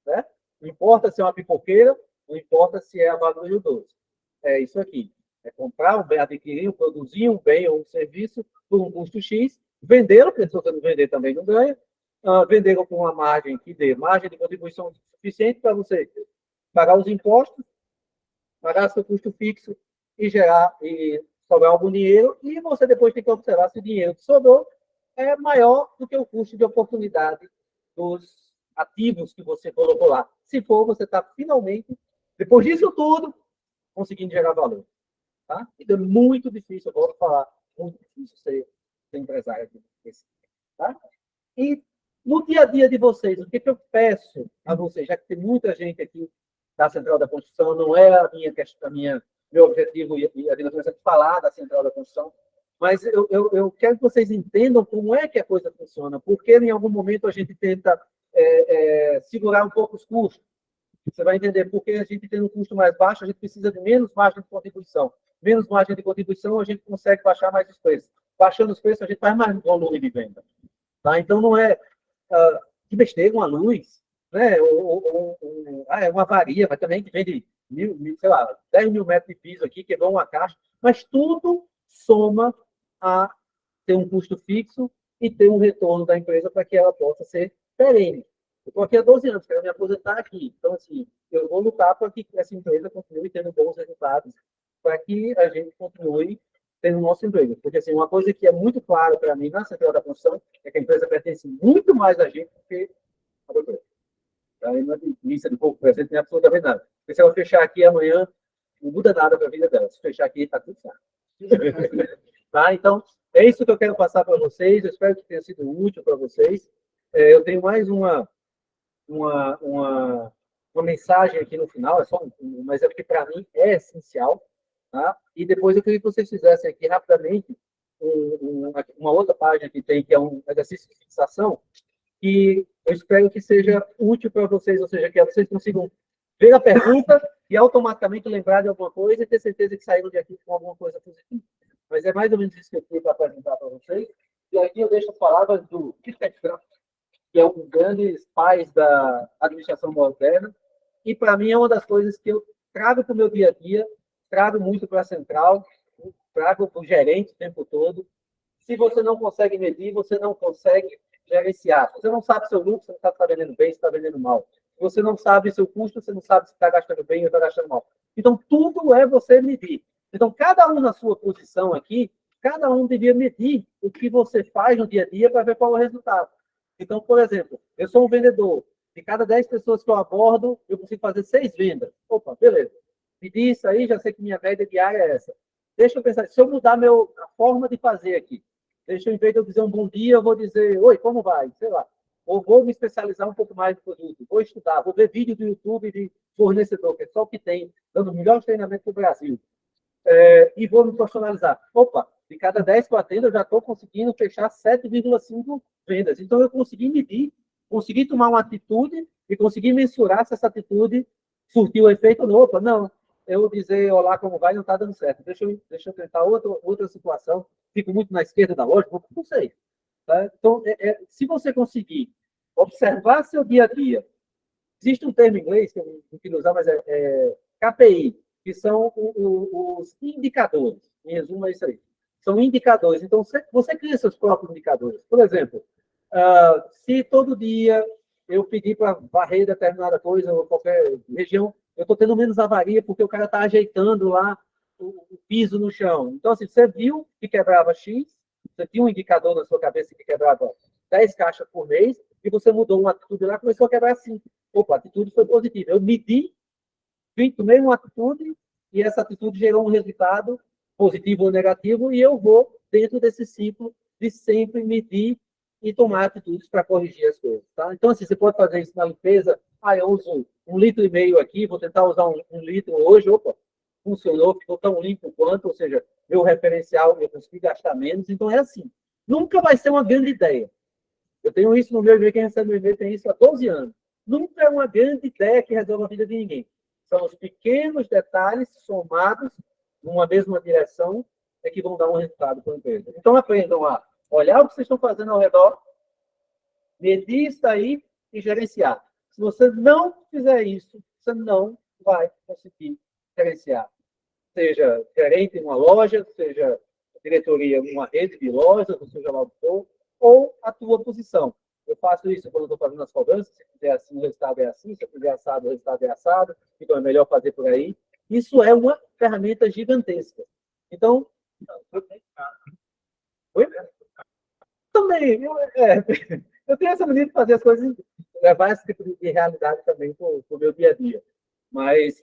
Né? Não importa se é uma pipoqueira, não importa se é a Bagulho 12. É isso aqui. É comprar um bem, adquirir, produzir um bem ou um serviço por um custo X, vendê-lo, porque se você não vender também não ganha, vendê-lo com uma margem que dê margem de contribuição suficiente para você pagar os impostos, pagar seu custo fixo e sobrar algum dinheiro, e você depois tem que observar se o dinheiro que sobrou é maior do que o custo de oportunidade dos ativos que você colocou lá. Se for, você está finalmente, depois disso tudo, conseguindo gerar valor. Tá? Então, é muito difícil, eu vou falar, muito difícil ser empresário aqui. Tá? E no dia a dia de vocês, o que eu peço a vocês, já que tem muita gente aqui da Central da Construção, não é meu objetivo e a diretoria falar da Central da Construção, mas eu quero que vocês entendam como é que a coisa funciona, porque em algum momento a gente tenta segurar um pouco os custos. Você vai entender porque a gente tem um custo mais baixo, a gente precisa de menos margem de contribuição. Menos margem de contribuição, a gente consegue baixar mais os preços. Baixando os preços, a gente faz mais volume de venda. Tá? Então, não é que besteira, uma luz, né? É uma varia, mas também que vende sei lá, 10 mil metros de piso aqui, quebrou uma caixa, mas tudo soma a ter um custo fixo e ter um retorno da empresa para que ela possa ser perene. Eu estou aqui há 12 anos, quero me aposentar aqui. Então, assim, eu vou lutar para que essa empresa continue tendo bons resultados, para que a gente continue tendo o nosso emprego. Porque, assim, uma coisa que é muito clara para mim na Central da Construção é que a empresa pertence muito mais a gente do que a outra. Aí não é lista de pouco presente, nem absolutamente nada. Porque se ela fechar aqui amanhã, não muda nada para a vida dela. Se fechar aqui, está tudo certo. Tá? Então, é isso que eu quero passar para vocês. Eu espero que tenha sido útil para vocês. Eu tenho mais uma mensagem aqui no final, mas é porque para mim é essencial. Tá? E depois eu queria que vocês fizessem aqui rapidamente uma outra página que tem, que é um exercício de fixação, que eu espero que seja útil para vocês, ou seja, que vocês consigam ver a pergunta e automaticamente lembrar de alguma coisa e ter certeza que saíram de aqui com alguma coisa positiva. Mas é mais ou menos isso que eu queria apresentar para vocês. E aqui eu deixo as palavras do Kiefer Kraft, que é um dos grandes pais da administração moderna, e para mim é uma das coisas que eu trago para o meu dia a dia, trago muito para a central, trago para o gerente o tempo todo. Se você não consegue medir, você não consegue gerenciar. Você não sabe seu lucro, você não sabe se está vendendo bem, se está vendendo mal. Você não sabe seu custo, você não sabe se está gastando bem ou está gastando mal. Então, tudo é você medir. Então, cada um na sua posição aqui, cada um devia medir o que você faz no dia a dia para ver qual é o resultado. Então, por exemplo, eu sou um vendedor. De cada 10 pessoas que eu abordo, eu consigo fazer 6 vendas. Opa, beleza. Pedi isso aí, já sei que minha média diária é essa. Deixa eu pensar, se eu mudar a forma de fazer aqui, deixa eu, em vez de eu dizer um bom dia, eu vou dizer, oi, como vai? Sei lá. Ou vou me especializar um pouco mais no produto, vou estudar, vou ver vídeo do YouTube de fornecedor, que é só o que tem, dando o melhor treinamento do Brasil. E vou me profissionalizar. Opa, de cada 10 que eu atendo, eu já estou conseguindo fechar 7,5 vendas. Então, eu consegui medir, consegui tomar uma atitude e consegui mensurar se essa atitude surtiu efeito ou não. Opa, não. Eu dizer olá, como vai, não está dando certo. Deixa eu tentar outra situação. Fico muito na esquerda da loja, não sei. Tá? Então, se você conseguir observar seu dia a dia Existe um termo em inglês, que eu não queria usar, mas é KPI, que são os indicadores. Em resumo, é isso aí. São indicadores. Então, você cria seus próprios indicadores. Por exemplo, se todo dia eu pedir para varrer determinada coisa ou qualquer região, eu estou tendo menos avaria porque o cara está ajeitando lá o piso no chão. Então, assim, você viu que quebrava X, você tinha um indicador na sua cabeça que quebrava 10 caixas por mês, e você mudou uma atitude lá, começou a quebrar 5. Opa, a atitude foi positiva. Eu medi, tomei uma atitude, e essa atitude gerou um resultado positivo ou negativo, e eu vou dentro desse ciclo de sempre medir e tomar atitudes para corrigir as coisas. Tá? Então, assim, você pode fazer isso na limpeza. Eu uso 1,5 litro aqui, vou tentar usar um litro hoje. Opa, funcionou, ficou tão limpo quanto, ou seja, meu referencial, eu consegui gastar menos. Então, é assim. Nunca vai ser uma grande ideia. Eu tenho isso no meu e-mail, quem recebe meu e-mail tem isso há 12 anos. Nunca é uma grande ideia que resolve a vida de ninguém. São os pequenos detalhes somados numa mesma direção que vão dar um resultado para a empresa. Então, aprendam a olhar o que vocês estão fazendo ao redor, medir isso aí e gerenciar. Se você não fizer isso, você não vai conseguir gerenciar. Seja gerente em uma loja, seja diretoria em uma rede de lojas, ou seja lá o que for, ou a tua posição. Eu faço isso quando estou fazendo as cobranças, se fizer assim, o resultado é assim, se fizer assado, o resultado é assado, então é melhor fazer por aí. Isso é uma ferramenta gigantesca. Então, oi? Também, eu tenho essa mania de fazer as coisas, levar esse tipo de realidade também para o meu dia a dia. Mas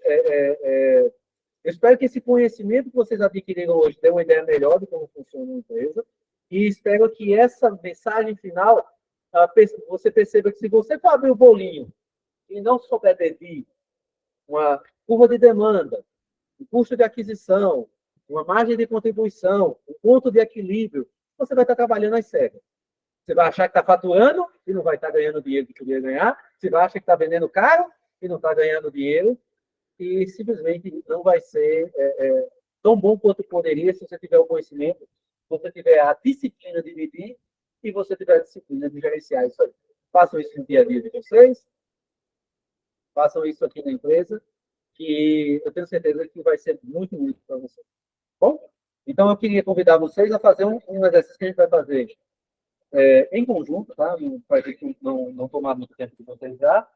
eu espero que esse conhecimento que vocês adquiriram hoje dê uma ideia melhor de como funciona a empresa, e espero que essa mensagem final você perceba que se você for abrir o bolinho e não souber medir uma curva de demanda, um custo de aquisição, uma margem de contribuição, um ponto de equilíbrio, você vai estar trabalhando às cegas. Você vai achar que está faturando e não vai estar ganhando o dinheiro que queria ganhar. Você vai achar que está vendendo caro e não está ganhando dinheiro. E simplesmente não vai ser tão bom quanto poderia se você tiver o conhecimento, se você tiver a disciplina de medir e você tiver a disciplina de gerenciar isso aí. Façam isso no dia a dia de vocês, façam isso aqui na empresa, que eu tenho certeza que vai ser muito útil para vocês. Bom? Então, eu queria convidar vocês a fazer um exercício que a gente vai fazer em conjunto, tá? Para não tomar muito tempo de vocês já.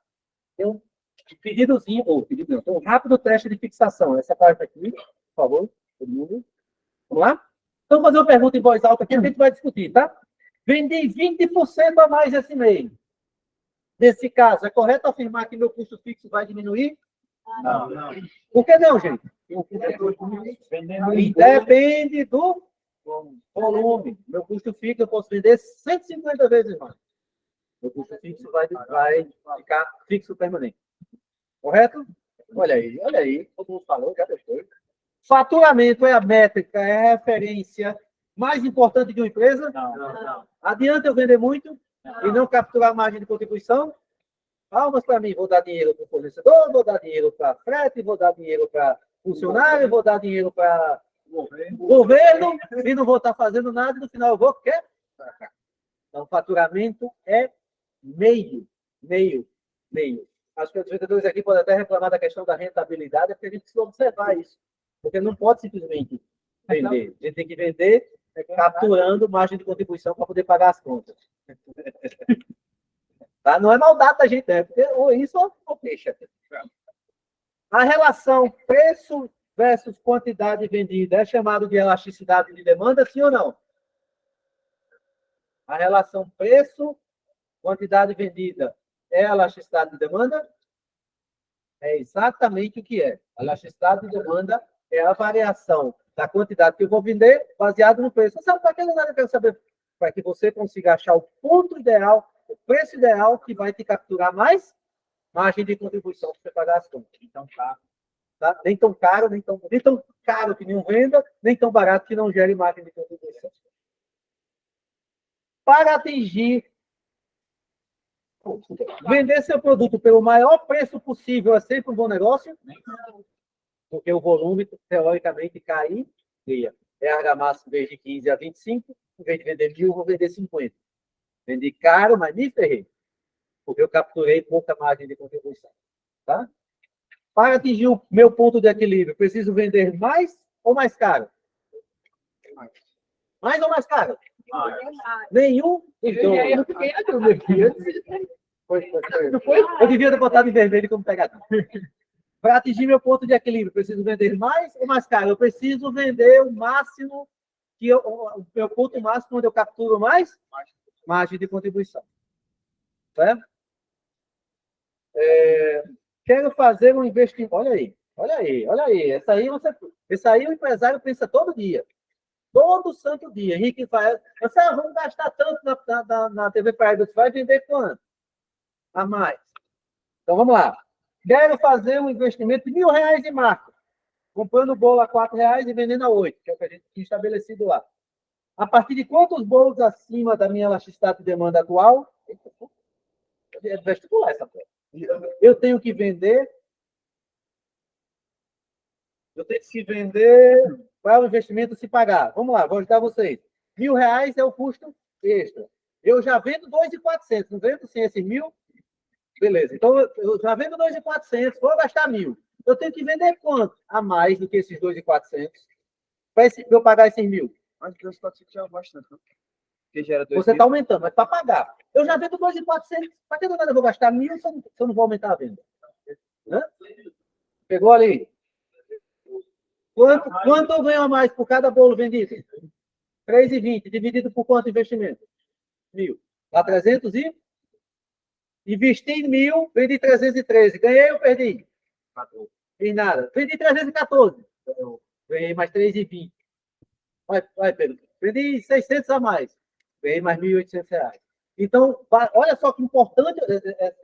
Tem um pedidozinho, tem um rápido teste de fixação. Essa parte aqui, por favor, todo mundo. Vamos lá? Então, vou fazer uma pergunta em voz alta aqui, a gente vai discutir, tá? Vendi 20% a mais esse mês. Nesse caso, é correto afirmar que meu custo fixo vai diminuir? Não. Por que não, gente? E depende do volume. Meu custo fixo, eu posso vender 150 vezes mais. Meu custo fixo vai ficar fixo permanente. Correto? Olha aí. Todo mundo falou, já testou. Faturamento é a métrica, é a referência mais importante de uma empresa? Não. Adianta eu vender muito e não capturar a margem de contribuição? Palmas para mim. Vou dar dinheiro para o fornecedor, vou dar dinheiro para frete, vou dar dinheiro para funcionário, vou dar dinheiro para o governo e não vou estar fazendo nada e no final eu vou quê? Então, faturamento é meio. Acho que os vendedores aqui podem até reclamar da questão da rentabilidade, porque a gente precisa observar isso. Porque não pode simplesmente vender. A gente tem que vender capturando margem de contribuição para poder pagar as contas. Tá? Não é maldade da gente, né? Porque ou isso ou deixa. A relação preço versus quantidade vendida é chamado de elasticidade de demanda, sim ou não? A relação preço, quantidade vendida é elasticidade de demanda? É exatamente o que é. A elasticidade de demanda é a variação da quantidade que eu vou vender baseado no preço. Você sabe para que nada eu quero saber? Para que você consiga achar o ponto ideal, o preço ideal que vai te capturar mais margem de contribuição para você pagar as contas. Então, tá? Nem tão caro, nem tão caro que não venda, nem tão barato que não gere margem de contribuição. Para atingir vender seu produto pelo maior preço possível é sempre um bom negócio? Porque o volume, teoricamente, cai. É argamassa, em vez de 15 a 25, em vez de vender 1.000, eu vou vender 50. Vendi caro, mas me ferrei. porque eu capturei pouca margem de contribuição. Tá? Para atingir o meu ponto de equilíbrio, preciso vender mais ou mais caro? Mais ou mais caro? Nenhum. Então, eu fiquei eu devia ter botado em vermelho como pegador. Para atingir meu ponto de equilíbrio, preciso vender mais ou mais caro? Eu preciso vender o máximo, o meu ponto máximo onde eu capturo mais margem de contribuição. Certo? Quero fazer um investimento. Olha aí, olha aí, olha aí. Essa aí o empresário pensa todo dia. Todo santo dia. Henrique faz. Vamos gastar tanto na TV Paraíba. Você vai vender quanto? A mais. Então vamos lá. Quero fazer um investimento de R$ 1.000 em marca. Comprando bolo a R$ 4 e vendendo a 8, que é o que a gente tinha estabelecido lá. A partir de quantos bolos acima da minha elasticidade de demanda atual? É vestibular essa coisa. Eu tenho que vender. Qual é o investimento se pagar? Vamos lá, vou ajudar vocês. R$ 1.000 é o custo extra. Eu já vendo 2.400, não vendo sem esses 1.000? Beleza, então eu já vendo 2.400, vou gastar 1.000. Eu tenho que vender quanto a mais do que esses 2.400 para eu pagar esses 1.000? Mas 2.400 já é bastante, não? Porque gera 2.000. Você está aumentando, mas para pagar. Eu já vendo 2.400, para que eu vou gastar 1.000 se eu não vou aumentar a venda? Hã? Pegou ali? Quanto eu ganho a mais por cada bolo vendido? 3,20 dividido por quanto investimento? 1.000. Dá 300 e? Investi em 1.000, vendi 313. Ganhei ou perdi? Fiz nada. Vendi 314. Ganhei mais 3,20. Vai, Pedro. Vendi 600 a mais. Ganhei mais R$ 1.800. Então, olha só que importante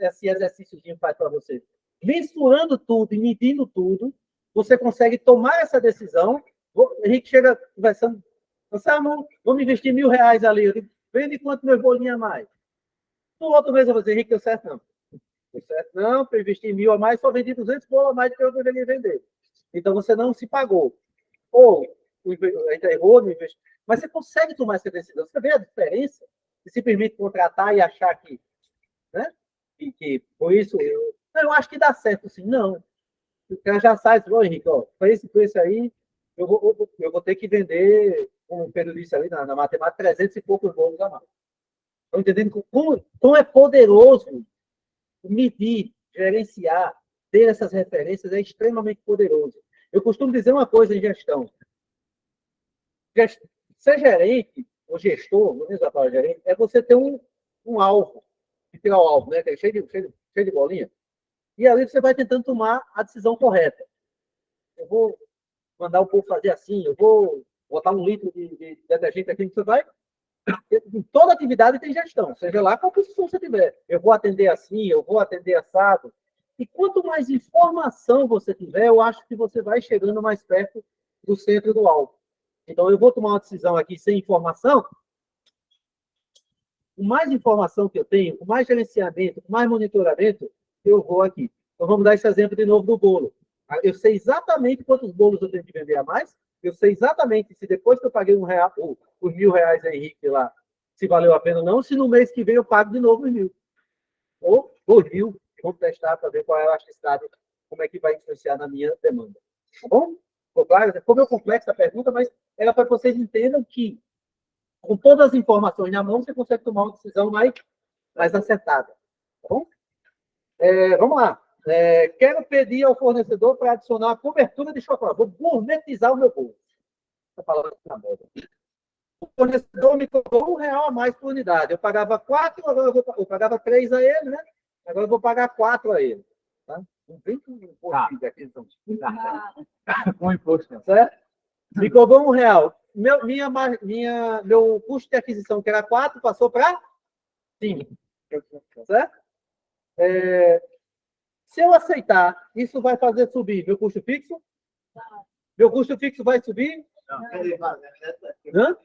esse exercício faz para você. Mensurando tudo e medindo tudo, você consegue tomar essa decisão. A gente chega conversando. Vamos investir R$ 1.000 ali. Eu digo, vende quanto meus bolinhos a mais? No outro mês eu vou dizer, Henrique, deu certo não. Deu certo não, para investir 1.000 a mais, só vendi 200 bolos a mais do que eu deveria vender. Então você não se pagou. Ou ainda errou no investimento. Mas você consegue tomar essa decisão. Você vê a diferença? Você se permite contratar e achar que, né? Que por isso, eu acho que dá certo, sim. Não. O cara já sai, Henrique, para esse preço aí, eu vou ter que vender, como o Pedro disse ali na matemática, 300 e poucos bolos a mais. Estão entendendo como é poderoso medir, gerenciar, ter essas referências, é extremamente poderoso. Eu costumo dizer uma coisa em gestão. Ser gerente, ou gestor, não usar a palavra gerente, é você ter um alvo, que tirar o alvo, né? Que é cheio de bolinha. E ali você vai tentando tomar a decisão correta. Eu vou mandar o povo fazer assim, eu vou botar 1 litro de detergente aqui, que você vai. Em toda atividade tem gestão, seja lá qual posição você tiver. Eu vou atender assim, eu vou atender assado. E quanto mais informação você tiver, eu acho que você vai chegando mais perto do centro do alvo. Então, eu vou tomar uma decisão aqui sem informação. Com mais informação que eu tenho, com mais gerenciamento, com mais monitoramento, eu vou aqui. Então, vamos dar esse exemplo de novo do bolo. Eu sei exatamente quantos bolos eu tenho que vender a mais. Eu sei exatamente se depois que eu paguei os R$ 1.000 a Henrique lá, se valeu a pena ou não, se no mês que vem eu pago de novo os 1.000. Ou 1.000. Vamos testar para ver qual é a elasticidade, como é que vai influenciar na minha demanda. Tá bom? Ficou claro? Ficou meio complexa a pergunta, mas era para que vocês entendam que, com todas as informações na mão, você consegue tomar uma decisão mais acertada. Tá bom? Vamos lá. Quero pedir ao fornecedor para adicionar a cobertura de chocolate. Vou gourmetizar o meu bolo. Essa palavra na moda. O fornecedor me cobrou R$ 1 a mais por unidade. Eu pagava 4, agora eu pagava 3 a ele, né? Agora eu vou pagar 4 a ele. Tá? Não vem com imposto aqui, então. Com imposto, certo? Me cobrou R$ 1. Meu custo de aquisição, que era 4, passou para 5. Certo? Se eu aceitar, isso vai fazer subir meu custo fixo? Meu custo fixo vai subir? Não.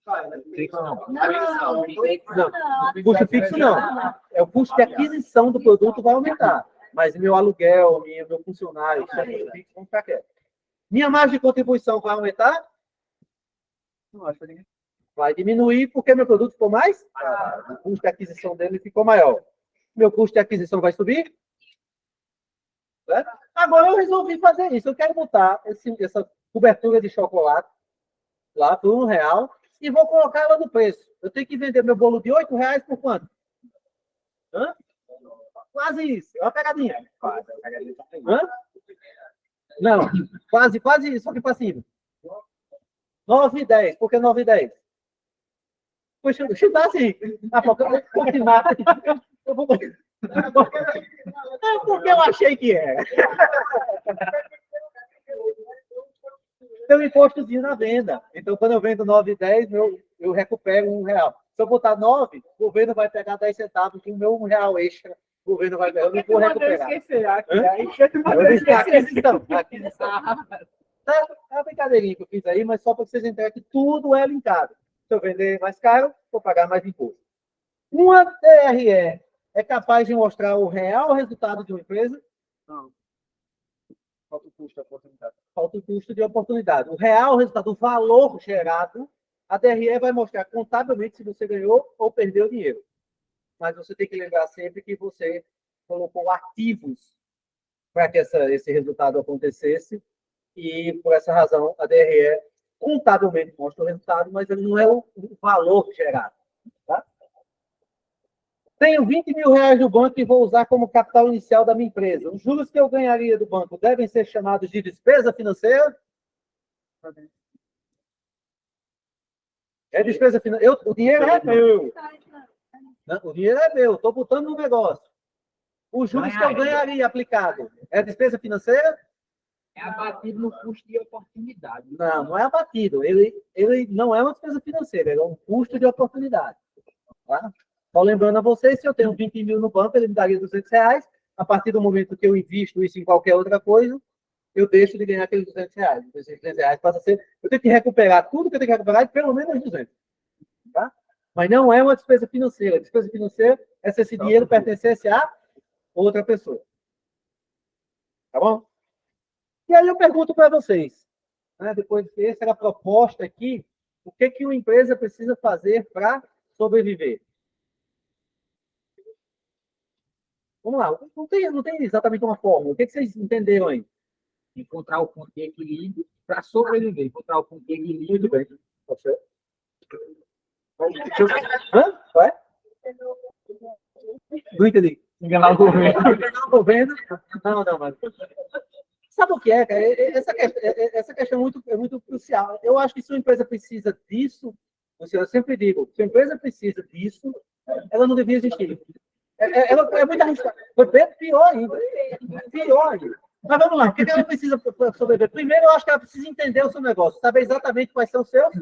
Não, custo fixo não. É o custo de aquisição do produto vai aumentar. Mas meu aluguel, meu funcionário, isso é custo fixo, vamos ficar quieto. Minha margem de contribuição vai aumentar? Não, vai diminuir porque meu produto ficou mais? O custo de aquisição dele ficou maior. meu custo de aquisição vai subir. Certo? Agora eu resolvi fazer isso. Eu quero botar essa cobertura de chocolate lá por R$ 1 e vou colocar ela no preço. Eu tenho que vender meu bolo de R$ 8 por quanto? Hã? Quase isso. É uma pegadinha. Hã? Não, quase isso, só que para cima. 9,10. Por que 9,10? Poxa, chutar assim. Eu vou... É porque eu achei que era. Tem um impostozinho na venda. Então, quando eu vendo 9,10, eu recupero R$ 1. Se eu botar 9, o governo vai pegar 10 centavos com o meu R$ 1 extra. O governo vai pegar. Eu não vou recuperar. Aquisição. É uma brincadeirinha que eu fiz aí, mas só para vocês entenderem que tudo é linkado. Se eu vender mais caro, vou pagar mais imposto. Uma DRE é capaz de mostrar o real resultado de uma empresa? Não. Falta o custo de oportunidade. Falta o custo de oportunidade. O real resultado, o valor gerado, a DRE vai mostrar contabilmente se você ganhou ou perdeu dinheiro. Mas você tem que lembrar sempre que você colocou ativos para que esse resultado acontecesse. E, por essa razão, a DRE contabilmente mostra o resultado, mas ele não é o valor gerado. Tá? Tenho R$ 20.000 no banco e vou usar como capital inicial da minha empresa. Os juros que eu ganharia do banco devem ser chamados de despesa financeira? É despesa financeira. O dinheiro é meu. O dinheiro é meu. Estou botando no negócio. Os juros que eu ganharia aplicado é despesa financeira? É abatido no custo de oportunidade. Não, não é abatido. Ele não é uma despesa financeira, ele é um custo de oportunidade. Tá? Só lembrando a vocês, se eu tenho 20 mil no banco, ele me daria R$ 200. A partir do momento que eu invisto isso em qualquer outra coisa, eu deixo de ganhar aqueles R$ 200. Esses R$ 200 passa a ser... Eu tenho que recuperar tudo que eu tenho que recuperar, pelo menos 200. Tá? Mas não é uma despesa financeira. A despesa financeira é se esse dinheiro pertencesse a outra pessoa. Tá bom? E aí eu pergunto para vocês, né, depois de ter essa proposta aqui, o que uma empresa precisa fazer para sobreviver? Vamos lá, não tem exatamente uma fórmula. O que vocês entenderam aí? Encontrar o ponto de equilíbrio para sobreviver. Encontrar o ponto de equilíbrio. Muito bem. Você? Hã? Vai? Não entendi. Enganar o governo. Enganar o governo? Não, mas... Sabe o que é, cara? Essa questão é muito crucial. Eu acho que se uma empresa precisa disso, eu sempre digo, se a empresa precisa disso, ela não devia existir. Ela é muito arriscada. Foi pior ainda. Pior ainda. Mas vamos lá, o que ela precisa para sobreviver? Primeiro, eu acho que ela precisa entender o seu negócio, saber exatamente quais são os seus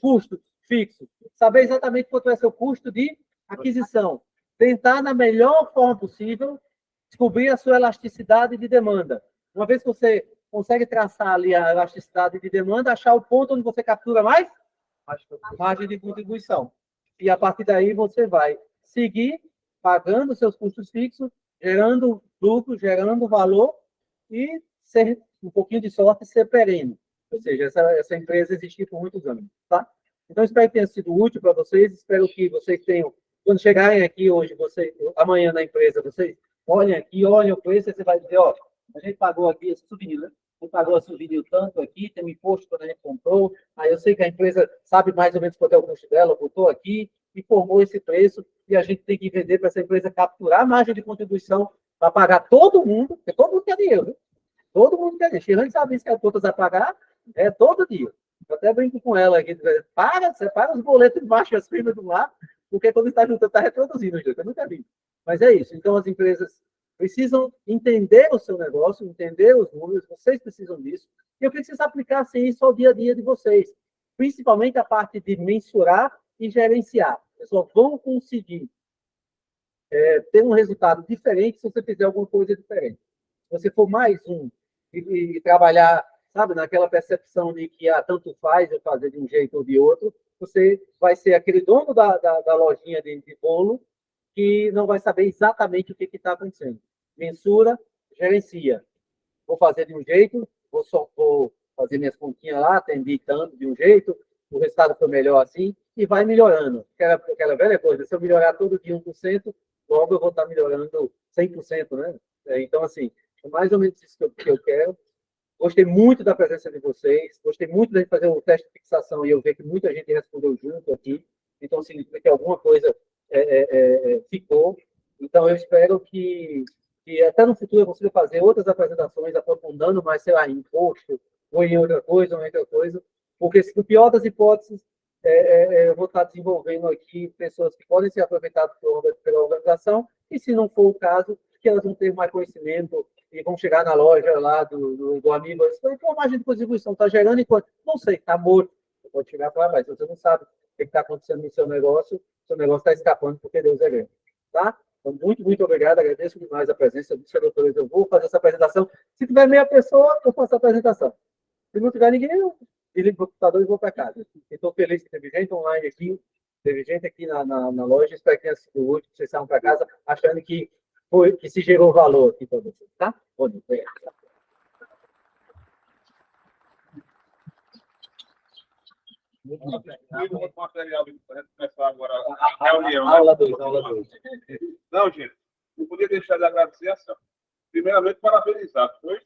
custos fixos, saber exatamente quanto é o seu custo de aquisição, tentar, na melhor forma possível, descobrir a sua elasticidade de demanda. Uma vez que você consegue traçar ali a elasticidade de demanda, achar o ponto onde você captura mais margem de contribuição. E a partir daí você vai seguir pagando seus custos fixos, gerando lucro, gerando valor e ser um pouquinho de sorte ser perene. Ou seja, essa empresa existir por muitos anos. Tá? Então, espero que tenha sido útil para vocês. Espero que vocês tenham, quando chegarem aqui hoje, amanhã na empresa, vocês olhem aqui, olhem o preço, e você vai dizer, ó, a gente pagou aqui esse souvenir, né? A gente pagou esse souvenir tanto aqui, tem um imposto quando a gente comprou, aí eu sei que a empresa sabe mais ou menos quanto é o custo dela, botou aqui e formou esse preço, e a gente tem que vender para essa empresa capturar a margem de contribuição para pagar todo mundo, porque todo mundo quer dinheiro, viu? Todo mundo quer dinheiro. Chirante sabe isso que a contas a pagar todo dia. Eu até brinco com ela aqui, separa os boletos embaixo e as firmas do lado, porque quando está juntando, está reproduzindo, eu nunca vi. Mas é isso. Então, as empresas precisam entender o seu negócio, entender os números, vocês precisam disso, e eu queria que vocês aplicassem isso ao dia a dia de vocês, principalmente a parte de mensurar e gerenciar. Vocês só vão conseguir ter um resultado diferente se você fizer alguma coisa diferente. Se você for mais um e trabalhar, sabe, naquela percepção de que tanto faz eu fazer de um jeito ou de outro, você vai ser aquele dono da lojinha de bolo que não vai saber exatamente o que está acontecendo. Mensura, gerencia. Vou fazer de um jeito, vou fazer minhas continhas lá, tanto de um jeito, o resultado foi melhor assim, e vai melhorando. Aquela velha coisa, se eu melhorar todo dia 1%, logo eu vou estar melhorando 100%, né? Então, assim, é mais ou menos isso que eu quero. Gostei muito da presença de vocês, gostei muito de fazer um teste de fixação e eu ver que muita gente respondeu junto aqui, então significa que alguma coisa ficou. Então, eu espero que até no futuro eu consiga fazer outras apresentações aprofundando mais, sei lá, em imposto, ou em outra coisa, porque se no pior das hipóteses, eu vou estar desenvolvendo aqui pessoas que podem ser aproveitadas pela organização, e se não for o caso, que elas vão ter mais conhecimento e vão chegar na loja lá do amigo e dizer, a margem de contribuição está gerando enquanto? Não sei, está morto. Você pode chegar para lá, mas você não sabe o que está acontecendo no seu negócio está escapando porque Deus é grande. Tá? Então, muito, muito obrigado, agradeço demais a presença dos doutores. Eu vou fazer essa apresentação. Se tiver meia pessoa, eu faço a apresentação. Se não tiver ninguém, eu desligo o computador e vou para casa. Estou feliz que teve gente online aqui, teve gente aqui na loja, espero que tenha sido útil, que vocês saiam para casa achando que se gerou valor aqui para vocês, tá? Bom dia. Muito material para começar agora a reunião. Aula 2. Não, gente, não podia deixar de agradecer a senhora. Primeiramente, parabenizar. Foi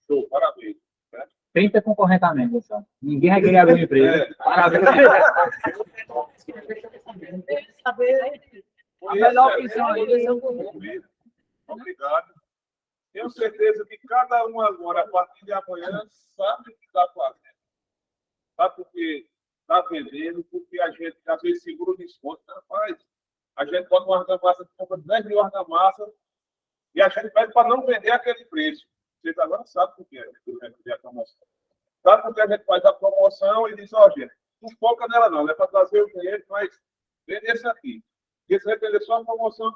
show, parabéns. 30 concorrentemente, pessoal. Ninguém vai querer abrir empresa. Parabéns. A melhor opção aí. Obrigado. Tenho certeza que cada um agora, a partir de amanhã, sabe o que está fazendo. Sabe por quê? Está vendendo, porque a gente já fez seguro desconto, faz. A gente bota uma argamassa que compra 10 mil argamassa e a gente pede para não vender aquele preço. Vocês agora sabem por quê a promoção. Sabe por que a gente faz a promoção e diz, gente, não foca nela não, é para trazer o cliente, mas vende esse aqui. E esse vai vender só a promoção.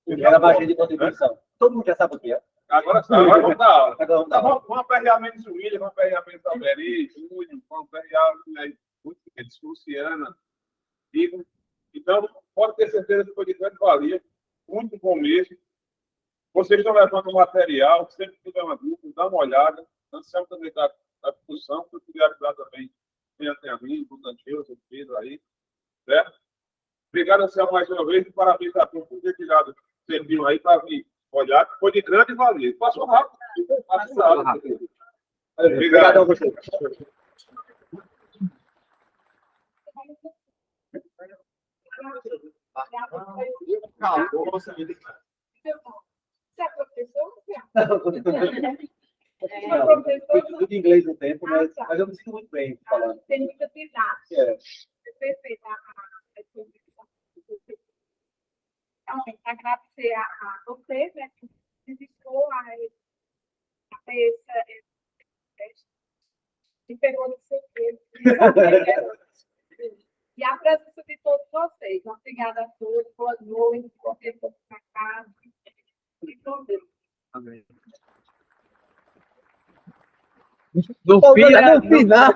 Era a margem de contribuição. Todo mundo já sabe o que é. Agora vamos dar aula. Vamos aperrear menos o William, vamos aperrear menos o Alberi, Júnior, vamos aperrear Luciana, Igor. Então, pode ter certeza que foi de grande valia, muito bom mesmo. Vocês estão levando o material, sempre que tiver uma dúvida, dá uma olhada. Anselmo também está à discussão, se eu puder ajudar também, tem a mim, o Danteus, o Pedro aí, certo? Obrigado, Anselmo, mais uma vez, e parabéns a todos por ter tirado o tempinho aí para vir olhar, que foi de grande valia. Passou rápido. Passou rápido. Obrigado a vocês. Calma, Você é professor? Tudo em inglês no tempo, mas eu me sinto muito bem falando. Tem muita atividade. Você fez a exposição. Então, agradecer a você, né, que dedicou a ter essa e pegou no seu tempo. E a presença de todos vocês. Obrigada a todos. Boa noite. Qualquer coisa para casa. E todos. Amém. No final.